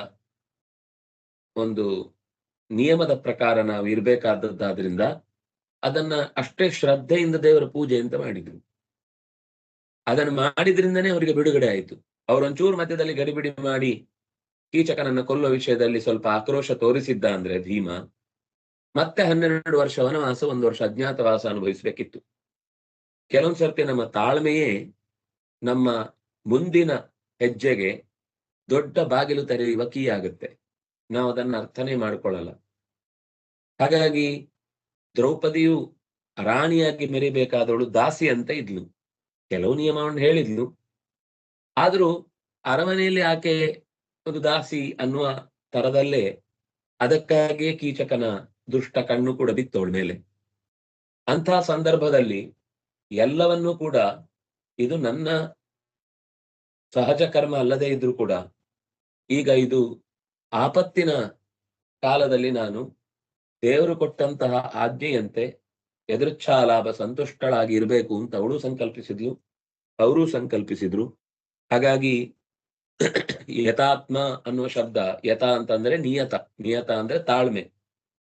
ಒಂದು ನಿಯಮದ ಪ್ರಕಾರ ನಾವು ಇರ್ಬೇಕಾದದ್ದಾದ್ರಿಂದ ಅದನ್ನ ಅಷ್ಟೇ ಶ್ರದ್ಧೆಯಿಂದ ದೇವರ ಪೂಜೆ ಅಂತ ಮಾಡಿದ್ರು. ಅದನ್ನು ಮಾಡಿದ್ರಿಂದನೇ ಅವರಿಗೆ ಬಿಡುಗಡೆ ಆಯಿತು. ಅವರೊಂಚೂರು ಮಧ್ಯದಲ್ಲಿ ಗಡಿಬಿಡಿ ಮಾಡಿ ಕೀಚಕನನ್ನ ಕೊಲ್ಲುವ ವಿಷಯದಲ್ಲಿ ಸ್ವಲ್ಪ ಆಕ್ರೋಶ ತೋರಿಸಿದ್ದ ಅಂದ್ರೆ ಭೀಮ, ಮತ್ತೆ 12 ವರ್ಷ ವನವಾಸ, 1 ವರ್ಷ ಅಜ್ಞಾತವಾಸ ಅನುಭವಿಸಬೇಕಿತ್ತು. ಕೆಲವೊಂದ್ ಸರ್ತಿ ನಮ್ಮ ತಾಳ್ಮೆಯೇ ನಮ್ಮ ಮುಂದಿನ ಹೆಜ್ಜೆಗೆ ದೊಡ್ಡ ಬಾಗಿಲು ತೆರೆಯುವ ಕೀ ಆಗುತ್ತೆ. ನಾವು ಅದನ್ನ ಅರ್ಥನೇ ಮಾಡ್ಕೊಳ್ಳಲ್ಲ. ಹಾಗಾಗಿ ದ್ರೌಪದಿಯು ರಾಣಿಯಾಗಿ ಮೆರಿಬೇಕಾದವಳು ದಾಸಿ ಅಂತ ಇದ್ಲು. ಕೆಲವು ನಿಯಮವನ್ನು ಹೇಳಿದ್ಲು, ಆದ್ರೂ ಅರಮನೆಯಲ್ಲಿ ಆಕೆ ಒಂದು ದಾಸಿ ಅನ್ನುವ ತರದಲ್ಲೇ ಅದಕ್ಕಾಗಿಯೇ ಕೀಚಕನ ದುಷ್ಟ ಕಣ್ಣು ಕೂಡ ಬಿತ್ತವಳ ಮೇಲೆ. ಅಂತಹ ಸಂದರ್ಭದಲ್ಲಿ ಎಲ್ಲವನ್ನೂ ಕೂಡ ಇದು ನನ್ನ ಸಹಜ ಕರ್ಮ ಅಲ್ಲದೆ ಇದ್ರೂ ಕೂಡ ಈಗ ಇದು ಆಪತ್ತಿನ ಕಾಲದಲ್ಲಿ ನಾನು ದೇವರು ಕೊಟ್ಟಂತಹ ಆಜ್ಞೆಯಂತೆ ಎದುರ್ಚ್ಛಾಲಾಭ ಸಂತುಷ್ಟಳಾಗಿ ಇರಬೇಕು ಅಂತ ಅವಳು ಸಂಕಲ್ಪಿಸಿದ್ಲು, ಅವರೂ ಸಂಕಲ್ಪಿಸಿದ್ರು. ಹಾಗಾಗಿ ಯಥಾತ್ಮ ಅನ್ನುವ ಶಬ್ದ, ಯಥ ಅಂತಂದ್ರೆ ನಿಯತ, ನಿಯತ ಅಂದ್ರೆ ತಾಳ್ಮೆ,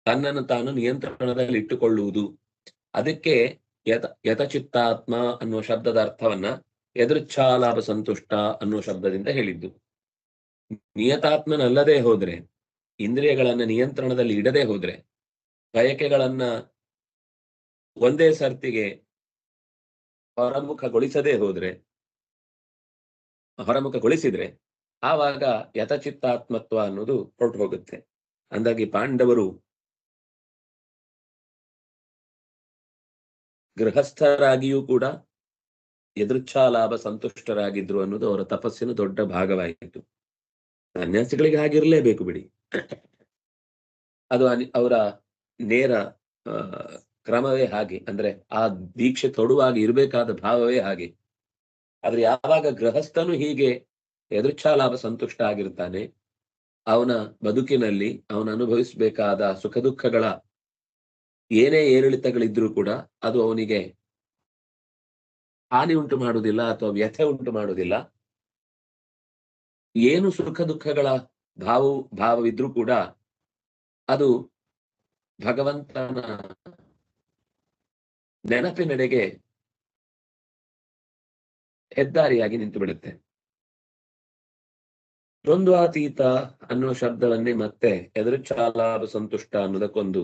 ತನ್ನನ್ನು ತಾನು ನಿಯಂತ್ರಣದಲ್ಲಿ ಇಟ್ಟುಕೊಳ್ಳುವುದು. ಅದಕ್ಕೆ ಯಥಚಿತ್ತಾತ್ಮ ಅನ್ನುವ ಶಬ್ದದ ಅರ್ಥವನ್ನ ಎದುರ್ಚ್ಛಾಲಾಭ ಸಂತುಷ್ಟ ಅನ್ನುವ ಶಬ್ದದಿಂದ ಹೇಳಿದ್ದು. ನಿಯತಾತ್ಮನಲ್ಲದೆ ಹೋದ್ರೆ, ಇಂದ್ರಿಯಗಳನ್ನ ನಿಯಂತ್ರಣದಲ್ಲಿ ಇಡದೆ ಹೋದ್ರೆ, ಬಯಕೆಗಳನ್ನ ಒಂದೇ ಸರ್ತಿಗೆ ಹೊರಮುಖಗೊಳಿಸಿದ್ರೆ ಆವಾಗ ಯಥಚಿತ್ತಾತ್ಮತ್ವ ಅನ್ನೋದು ಹೊರಟು ಹೋಗುತ್ತೆ. ಅಂದಾಗಿ ಪಾಂಡವರು ಗೃಹಸ್ಥರಾಗಿಯೂ ಕೂಡ ಎದುರ್ಚ್ಛಾಲಾಭ ಸಂತುಷ್ಟರಾಗಿದ್ರು ಅನ್ನೋದು ಅವರ ತಪಸ್ಸಿನ ದೊಡ್ಡ ಭಾಗವಾಯಿತು. ಸನ್ಯಾಸಿಗಳಿಗೆ ಹಾಗಿರ್ಲೇಬೇಕು ಬಿಡಿ, ಅದು ಅವರ ನೇರ ಕ್ರಮವೇ ಹಾಗೆ, ಅಂದ್ರೆ ಆ ದೀಕ್ಷೆ ತೊಡುವಾಗಿ ಇರಬೇಕಾದ ಭಾವವೇ ಹಾಗೆ. ಆದ್ರೆ ಯಾವಾಗ ಗೃಹಸ್ಥನು ಹೀಗೆ ಎದುರ್ಚ್ಛಾಲಾಭ ಸಂತುಷ್ಟ ಆಗಿರ್ತಾನೆ, ಅವನ ಬದುಕಿನಲ್ಲಿ ಅವನು ಅನುಭವಿಸಬೇಕಾದ ಸುಖ ದುಃಖಗಳ ಏನೇ ಏರಿಳಿತಗಳಿದ್ರೂ ಕೂಡ ಅದು ಅವನಿಗೆ ಹಾನಿ ಉಂಟು ಮಾಡುವುದಿಲ್ಲ ಅಥವಾ ವ್ಯಥೆ ಉಂಟು ಮಾಡುವುದಿಲ್ಲ. ಏನು ಸುಖ ದುಃಖಗಳ ಭಾವವಿದ್ರೂ ಕೂಡ ಅದು ಭಗವಂತನ ನೆನಪಿನೆಡೆಗೆ ಹೆದ್ದಾರಿಯಾಗಿ ನಿಂತು ಬಿಡುತ್ತೆ. ದ್ವಂದ್ವಾತೀತ ಅನ್ನುವ ಶಬ್ದವನ್ನೇ ಮತ್ತೆ ಎದುರ್ಚ್ಛಾಲಾಭ ಸಂತುಷ್ಟ ಅನ್ನೋದಕ್ಕೊಂದು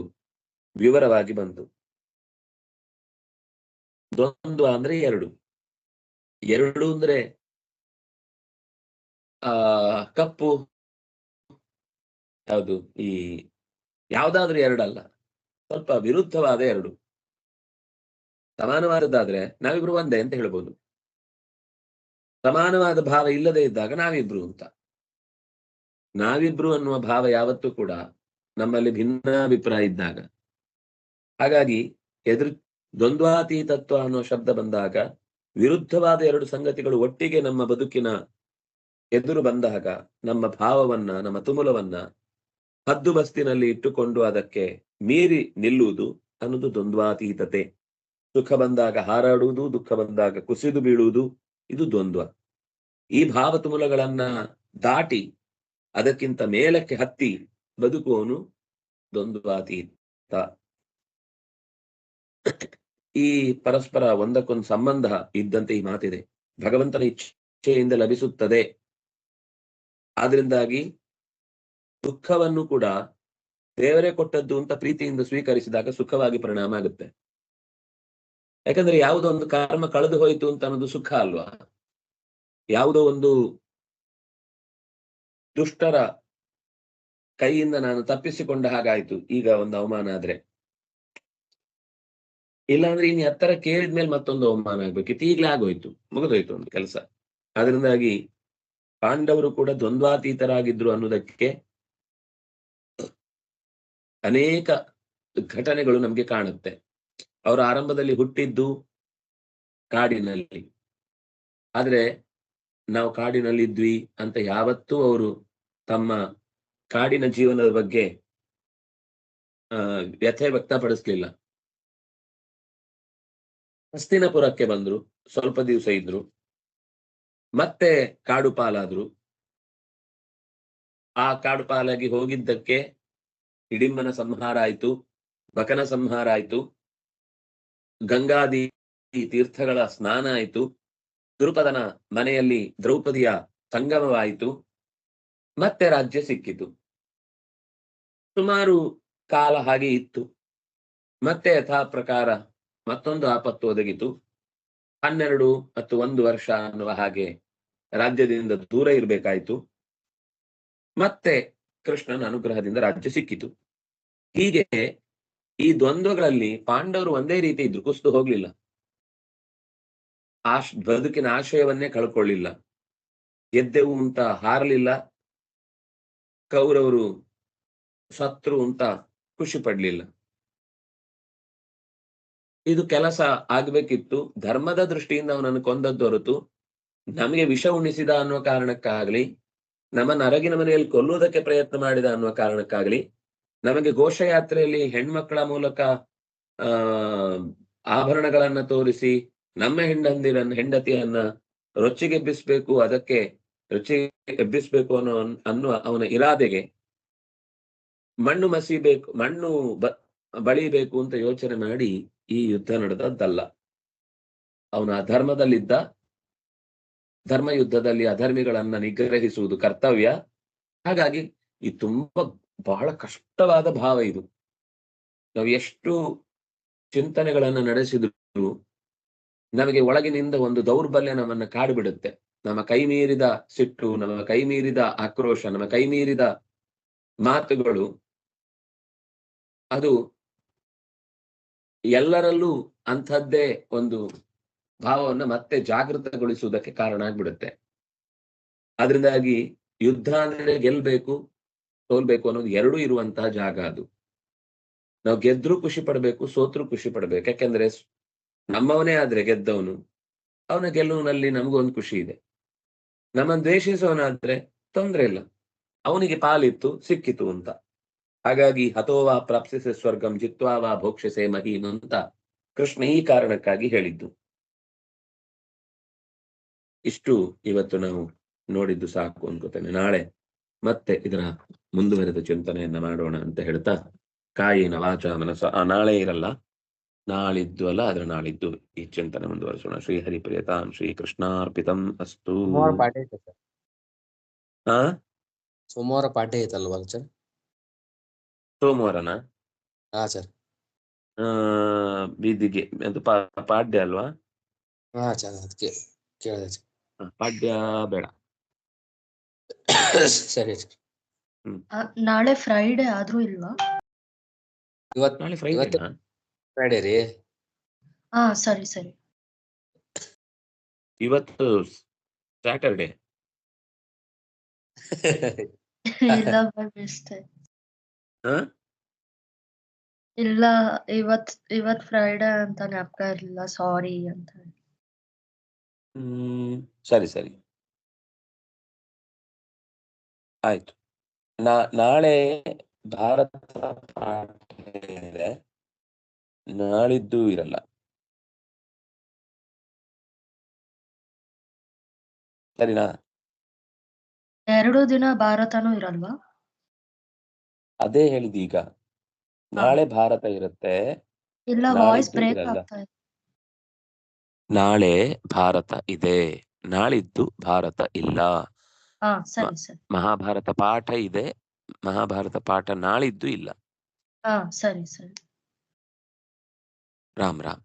ವಿವರವಾಗಿ ಬಂತು. ದ್ವಂದ್ವ ಅಂದ್ರೆ ಎರಡು ಅಂದ್ರೆ ಕಪ್ಪು ಯಾವುದು, ಈ ಯಾವ್ದಾದ್ರೂ ಎರಡಲ್ಲ, ಸ್ವಲ್ಪ ವಿರುದ್ಧವಾದ ಎರಡು. ಸಮಾನವಾದದ್ದಾದ್ರೆ ನಾವಿಬ್ರು ಒಂದೇ ಅಂತ ಹೇಳ್ಬೋದು. ಸಮಾನವಾದ ಭಾವ ಇಲ್ಲದೆ ಇದ್ದಾಗ ನಾವಿಬ್ರು ಅಂತ. ನಾವಿಬ್ರು ಅನ್ನುವ ಭಾವ ಯಾವತ್ತೂ ಕೂಡ ನಮ್ಮಲ್ಲಿ ಭಿನ್ನಾಭಿಪ್ರಾಯ ಇದ್ದಾಗ. ಹಾಗಾಗಿ ದ್ವಂದ್ವಾತೀತತ್ವ ಅನ್ನೋ ಶಬ್ದ ಬಂದಾಗ ವಿರುದ್ಧವಾದ ಎರಡು ಸಂಗತಿಗಳು ಒಟ್ಟಿಗೆ ನಮ್ಮ ಬದುಕಿನ ಎದುರು ಬಂದಾಗ ನಮ್ಮ ಭಾವವನ್ನ, ನಮ್ಮ ತುಮುಲವನ್ನ ಹದ್ದುಬಸ್ತಿನಲ್ಲಿ ಇಟ್ಟುಕೊಂಡು ಅದಕ್ಕೆ ಮೀರಿ ನಿಲ್ಲುವುದು ಅನ್ನೋದು ದ್ವಂದ್ವಾತೀತತೆ. ಸುಖ ಬಂದಾಗ ಹಾರಾಡುವುದು, ದುಃಖ ಬಂದಾಗ ಕುಸಿದು ಬೀಳುವುದು, ಇದು ದ್ವಂದ್ವ. ಈ ಭಾವ ತುಮುಲಗಳನ್ನ ದಾಟಿ ಅದಕ್ಕಿಂತ ಮೇಲಕ್ಕೆ ಹತ್ತಿ ಬದುಕುವವನು ದ್ವಂದ್ವಾತೀತ. ಈ ಪರಸ್ಪರ ಒಂದಕ್ಕೊಂದು ಸಂಬಂಧ ಇದ್ದಂತೆ ಈ ಮಾತಿದೆ. ಭಗವಂತನ ಇಚ್ಛೆಯಿಂದ ಲಭಿಸುತ್ತದೆ. ಆದ್ರಿಂದಾಗಿ ದುಃಖವನ್ನು ಕೂಡ ದೇವರೇ ಕೊಟ್ಟದ್ದು ಅಂತ ಪ್ರೀತಿಯಿಂದ ಸ್ವೀಕರಿಸಿದಾಗ ಸುಖವಾಗಿ ಪರಿಣಾಮ ಆಗುತ್ತೆ. ಯಾಕಂದ್ರೆ ಯಾವುದೋ ಒಂದು ಕರ್ಮ ಕಳೆದು ಹೋಯಿತು ಅಂತ ಅನ್ನೋದು ಸುಖ ಅಲ್ವಾ? ಯಾವುದೋ ಒಂದು ದುಷ್ಟರ ಕೈಯಿಂದ ನಾನು ತಪ್ಪಿಸಿಕೊಂಡ ಹಾಗಾಯ್ತು ಈಗ ಒಂದು ಅವಮಾನ ಆದ್ರೆ, ಇಲ್ಲಾಂದ್ರೆ ಇನ್ನು ಎತ್ತರ ಕೇಳಿದ್ಮೇಲೆ ಮತ್ತೊಂದು ಅವಮಾನ ಆಗ್ಬೇಕಿತ್ತು. ಈಗ್ಲೇ ಆಗೋಯ್ತು, ಮುಗಿದೋಯ್ತು ಒಂದು ಕೆಲಸ. ಅದರಿಂದಾಗಿ ಪಾಂಡವರು ಕೂಡ ದ್ವಂದ್ವಾತೀತರಾಗಿದ್ರು ಅನ್ನೋದಕ್ಕೆ ಅನೇಕ ಘಟನೆಗಳು ನಮ್ಗೆ ಕಾಣುತ್ತೆ. ಅವರು ಆರಂಭದಲ್ಲಿ ಹುಟ್ಟಿದ್ದು ಕಾಡಿನಲ್ಲಿ, ಆದ್ರೆ ನಾವು ಕಾಡಿನಲ್ಲಿದ್ವಿ ಅಂತ ಯಾವತ್ತೂ ಅವರು ತಮ್ಮ ಕಾಡಿನ ಜೀವನದ ಬಗ್ಗೆ ವ್ಯಥೆ ವ್ಯಕ್ತಪಡಿಸ್ಲಿಲ್ಲ. ಹಸ್ತಿನಪುರಕ್ಕೆ ಬಂದ್ರು, ಸ್ವಲ್ಪ ದಿವಸ ಇದ್ರು, ಮತ್ತೆ ಕಾಡು ಪಾಲಾದ್ರು. ಆ ಕಾಡು ಪಾಲಾಗಿ ಹೋಗಿದ್ದಕ್ಕೆ ಹಿಡಿಂಬನ ಸಂಹಾರ ಆಯ್ತು, ಬಕನ ಸಂಹಾರ ಆಯ್ತು, ಗಂಗಾದಿ ತೀರ್ಥಗಳ ಸ್ನಾನ ಆಯ್ತು, ದ್ರುಪದನ ಮನೆಯಲ್ಲಿ ದ್ರೌಪದಿಯ ಸಂಗಮವಾಯಿತು, ಮತ್ತೆ ರಾಜ್ಯ ಸಿಕ್ಕಿತು. ಸುಮಾರು ಕಾಲ ಹಾಗೆ ಇತ್ತು. ಮತ್ತೆ ಯಥಾ ಪ್ರಕಾರ ಮತ್ತೊಂದು ಆಪತ್ತು ಒದಗಿತು. 12 ಮತ್ತು 1 ವರ್ಷ ಅನ್ನುವ ಹಾಗೆ ರಾಜ್ಯದಿಂದ ದೂರ ಇರಬೇಕಾಯ್ತು. ಮತ್ತೆ ಕೃಷ್ಣನ ಅನುಗ್ರಹದಿಂದ ರಾಜ್ಯ ಸಿಕ್ಕಿತು. ಹೀಗೆ ಈ ದ್ವಂದ್ವಗಳಲ್ಲಿ ಪಾಂಡವರು ಒಂದೇ ರೀತಿ ಇದ್ರು, ಕುಸಿದು ಹೋಗ್ಲಿಲ್ಲ. ಬದುಕಿನ ಆಶಯವನ್ನೇ ಕಳ್ಕೊಳ್ಳಿಲ್ಲ. ಗೆದ್ದೆವು ಅಂತ ಹಾರಲಿಲ್ಲ, ಕೌರವರು ಸತ್ರು ಅಂತ ಖುಷಿ ಪಡ್ಲಿಲ್ಲ. ಇದು ಕೆಲಸ ಆಗ್ಬೇಕಿತ್ತು. ಧರ್ಮದ ದೃಷ್ಟಿಯಿಂದ ಅವನನ್ನು ಕೊಂದದ್ದು ಹೊರತು ನಮಗೆ ವಿಷ ಉಣಿಸಿದ ಅನ್ನುವ ಕಾರಣಕ್ಕಾಗ್ಲಿ, ನಮ್ಮನ್ನು ಅರಗಿನ ಮನೆಯಲ್ಲಿ ಕೊಲ್ಲುವುದಕ್ಕೆ ಪ್ರಯತ್ನ ಮಾಡಿದ ಅನ್ನುವ ಕಾರಣಕ್ಕಾಗ್ಲಿ, ನಮಗೆ ಘೋಷಯಾತ್ರೆಯಲ್ಲಿ ಹೆಣ್ಮಕ್ಕಳ ಮೂಲಕ ಆಭರಣಗಳನ್ನ ತೋರಿಸಿ ನಮ್ಮ ಹೆಂಡತಿಯನ್ನ ರೊಚ್ಚಿಗೆಬ್ಬಿಸ್ಬೇಕು, ಅದಕ್ಕೆ ರುಚಿ ಎಬ್ಬಿಸ್ಬೇಕು ಅನ್ನುವ ಅವನ ಇರಾದೆಗೆ ಮಣ್ಣು ಮಸಿಬೇಕು, ಮಣ್ಣು ಬಳಿಬೇಕು ಅಂತ ಯೋಚನೆ ಮಾಡಿ ಈ ಯುದ್ಧ ನಡೆದದ್ದಲ್ಲ. ಅವನ ಅಧರ್ಮದಲ್ಲಿದ್ದ, ಧರ್ಮ ಯುದ್ಧದಲ್ಲಿ ಅಧರ್ಮಿಗಳನ್ನ ನಿಗ್ರಹಿಸುವುದು ಕರ್ತವ್ಯ. ಹಾಗಾಗಿ ಇದು ತುಂಬಾ ಬಹಳ ಕಷ್ಟವಾದ ಭಾವ. ಇದು ನಾವು ಎಷ್ಟು ಚಿಂತನೆಗಳನ್ನ ನಡೆಸಿದ್ರು ನಮಗೆ ಒಳಗಿನಿಂದ ಒಂದು ದೌರ್ಬಲ್ಯ ನಮ್ಮನ್ನ ಕಾಡುಬಿಡುತ್ತೆ. ನಮ್ಮ ಕೈ ಮೀರಿದ ಸಿಟ್ಟು, ನಮ್ಮ ಕೈ ಮೀರಿದ ಆಕ್ರೋಶ, ನಮ್ಮ ಕೈ ಮೀರಿದ ಮಾತುಗಳು, ಅದು ಎಲ್ಲರಲ್ಲೂ ಅಂಥದ್ದೇ ಒಂದು ಭಾವವನ್ನ ಮತ್ತೆ ಜಾಗೃತಗೊಳಿಸುವುದಕ್ಕೆ ಕಾರಣ ಆಗ್ಬಿಡುತ್ತೆ. ಆದ್ರಿಂದಾಗಿ ಯುದ್ಧ ಅಂದ್ರೆ ಗೆಲ್ಬೇಕು, ಸೋಲ್ಬೇಕು ಅನ್ನೋದು ಎರಡೂ ಇರುವಂತಹ ಜಾಗ ಅದು. ನಾವು ಗೆದ್ರು ಖುಷಿ ಪಡ್ಬೇಕು, ಸೋತ್ರು ಖುಷಿ ಪಡ್ಬೇಕು. ಯಾಕೆಂದ್ರೆ ನಮ್ಮವನೇ ಆದ್ರೆ ಗೆದ್ದವನು, ಅವನ ಗೆಲುವಿನಲ್ಲಿ ನಮಗೊಂದು ಖುಷಿ ಇದೆ. ನಮ್ಮನ್ನು ದ್ವೇಷಿಸೋನಾದ್ರೆ ತೊಂದ್ರೆ ಇಲ್ಲ, ಅವನಿಗೆ ಪಾಲಿತ್ತು ಸಿಕ್ಕಿತು ಅಂತ. ಹಾಗಾಗಿ ಹತೋವಾ ಪ್ರಾಪ್ಸಿಸೆ ಸ್ವರ್ಗಂ ಜಿತ್ವಾವಾ ಭೋಕ್ಷಸೆ ಮಹೀಂ ಅಂತ ಕೃಷ್ಣ ಈ ಕಾರಣಕ್ಕಾಗಿ ಹೇಳಿದ್ದು. ಇಷ್ಟು ಇವತ್ತು ನಾವು ನೋಡಿದ್ದು ಸಾಕು ಅನ್ಕೋತೇನೆ. ನಾಳೆ ಮತ್ತೆ ಇದರ ಮುಂದುವರೆದ ಚಿಂತನೆಯನ್ನ ಮಾಡೋಣ ಅಂತ ಹೇಳ್ತಾ, ಕಾಯಿನ ವಾಚ ಮನಸ ನಾಳೆ ಇರಲ್ಲ, ನಾಳಿದ್ದು ಅಲ್ಲ ಅದ್ರ ನಾಳಿದ್ದು ಈ ಚಿಂತನೆ ಮುಂದುವರಿಸೋಣ. ಶ್ರೀ ಹರಿಪ್ರಿಯತಾಂ ಶ್ರೀ ಕೃಷ್ಣಾರ್ಪಿತಂ ಅಸ್ತು. ಸೋಮವಾರ ಪಾಠ ಐತಲ್ವಾ ಸರ್? ಸೋಮವಾರನ? ಹಾ ಸರ್. ಬೀದಿಗೆ ಅದು ಪಾಡ್ಯ ಅಲ್ವಾ? ಹಾ ಸರ್, ಅದಕ್ಕೆ ಕೇಳಿದೆ ಸರ್. ಪಾಡ್ಯ ಬೇಡ. ಸರಿ ಸರ್. ನಾಳೆ ಫ್ರೈಡೆ ಆದ್ರೂ ಇಲ್ವಾ? ನಾಳೆ ಫ್ರೈಡೆ ರೀ. ಹಾ ಸರಿ ಸರಿ. ಇವತ್ತು ಸ್ಯಾಟರ್ಡೆ. ಇಲ್ಲ ಇಲ್ಲ, ಇವತ್ ಫ್ರೈಡೆ ಅಂತ ಜ್ಞಾಪಕ ಇರ್ಲಿಲ್ಲ, ಸಾರಿ ಅಂತ. ಸರಿ ಸರಿ ಆಯ್ತು. ನಾಳೆ ಭಾರತ ಪಾಠ ಇದೆ, ನಾಳಿದ್ದು ಇರಲ್ಲ. ಸರಿನಾ? 2 ದಿನ ಭಾರತನೂ ಇರಲ್ವಾ? ಅದೇ ಹೇಳಿದೀಗ. ನಾಳೆ ಭಾರತ ಇರುತ್ತೆ, ಇಲ್ಲ, ವಾಯ್ಸ್ ನಾಳಿದ್ದು ಬ್ರೇಕ್ ಇರಲ್ಲ. ಆಗ್ತಾ ಇದೆ. ನಾಳೆ ಭಾರತ ಇದೆ, ನಾಳಿದ್ದು ಭಾರತ ಇಲ್ಲ. ಸರಿ ಸರಿ. ಮಹಾಭಾರತ ಪಾಠ ಇದೆ, ಮಹಾಭಾರತ ಪಾಠ ನಾಳಿದ್ದು ಇಲ್ಲ. ಸರಿ ಸರಿ. ರಾಮ್ ರಾಮ್.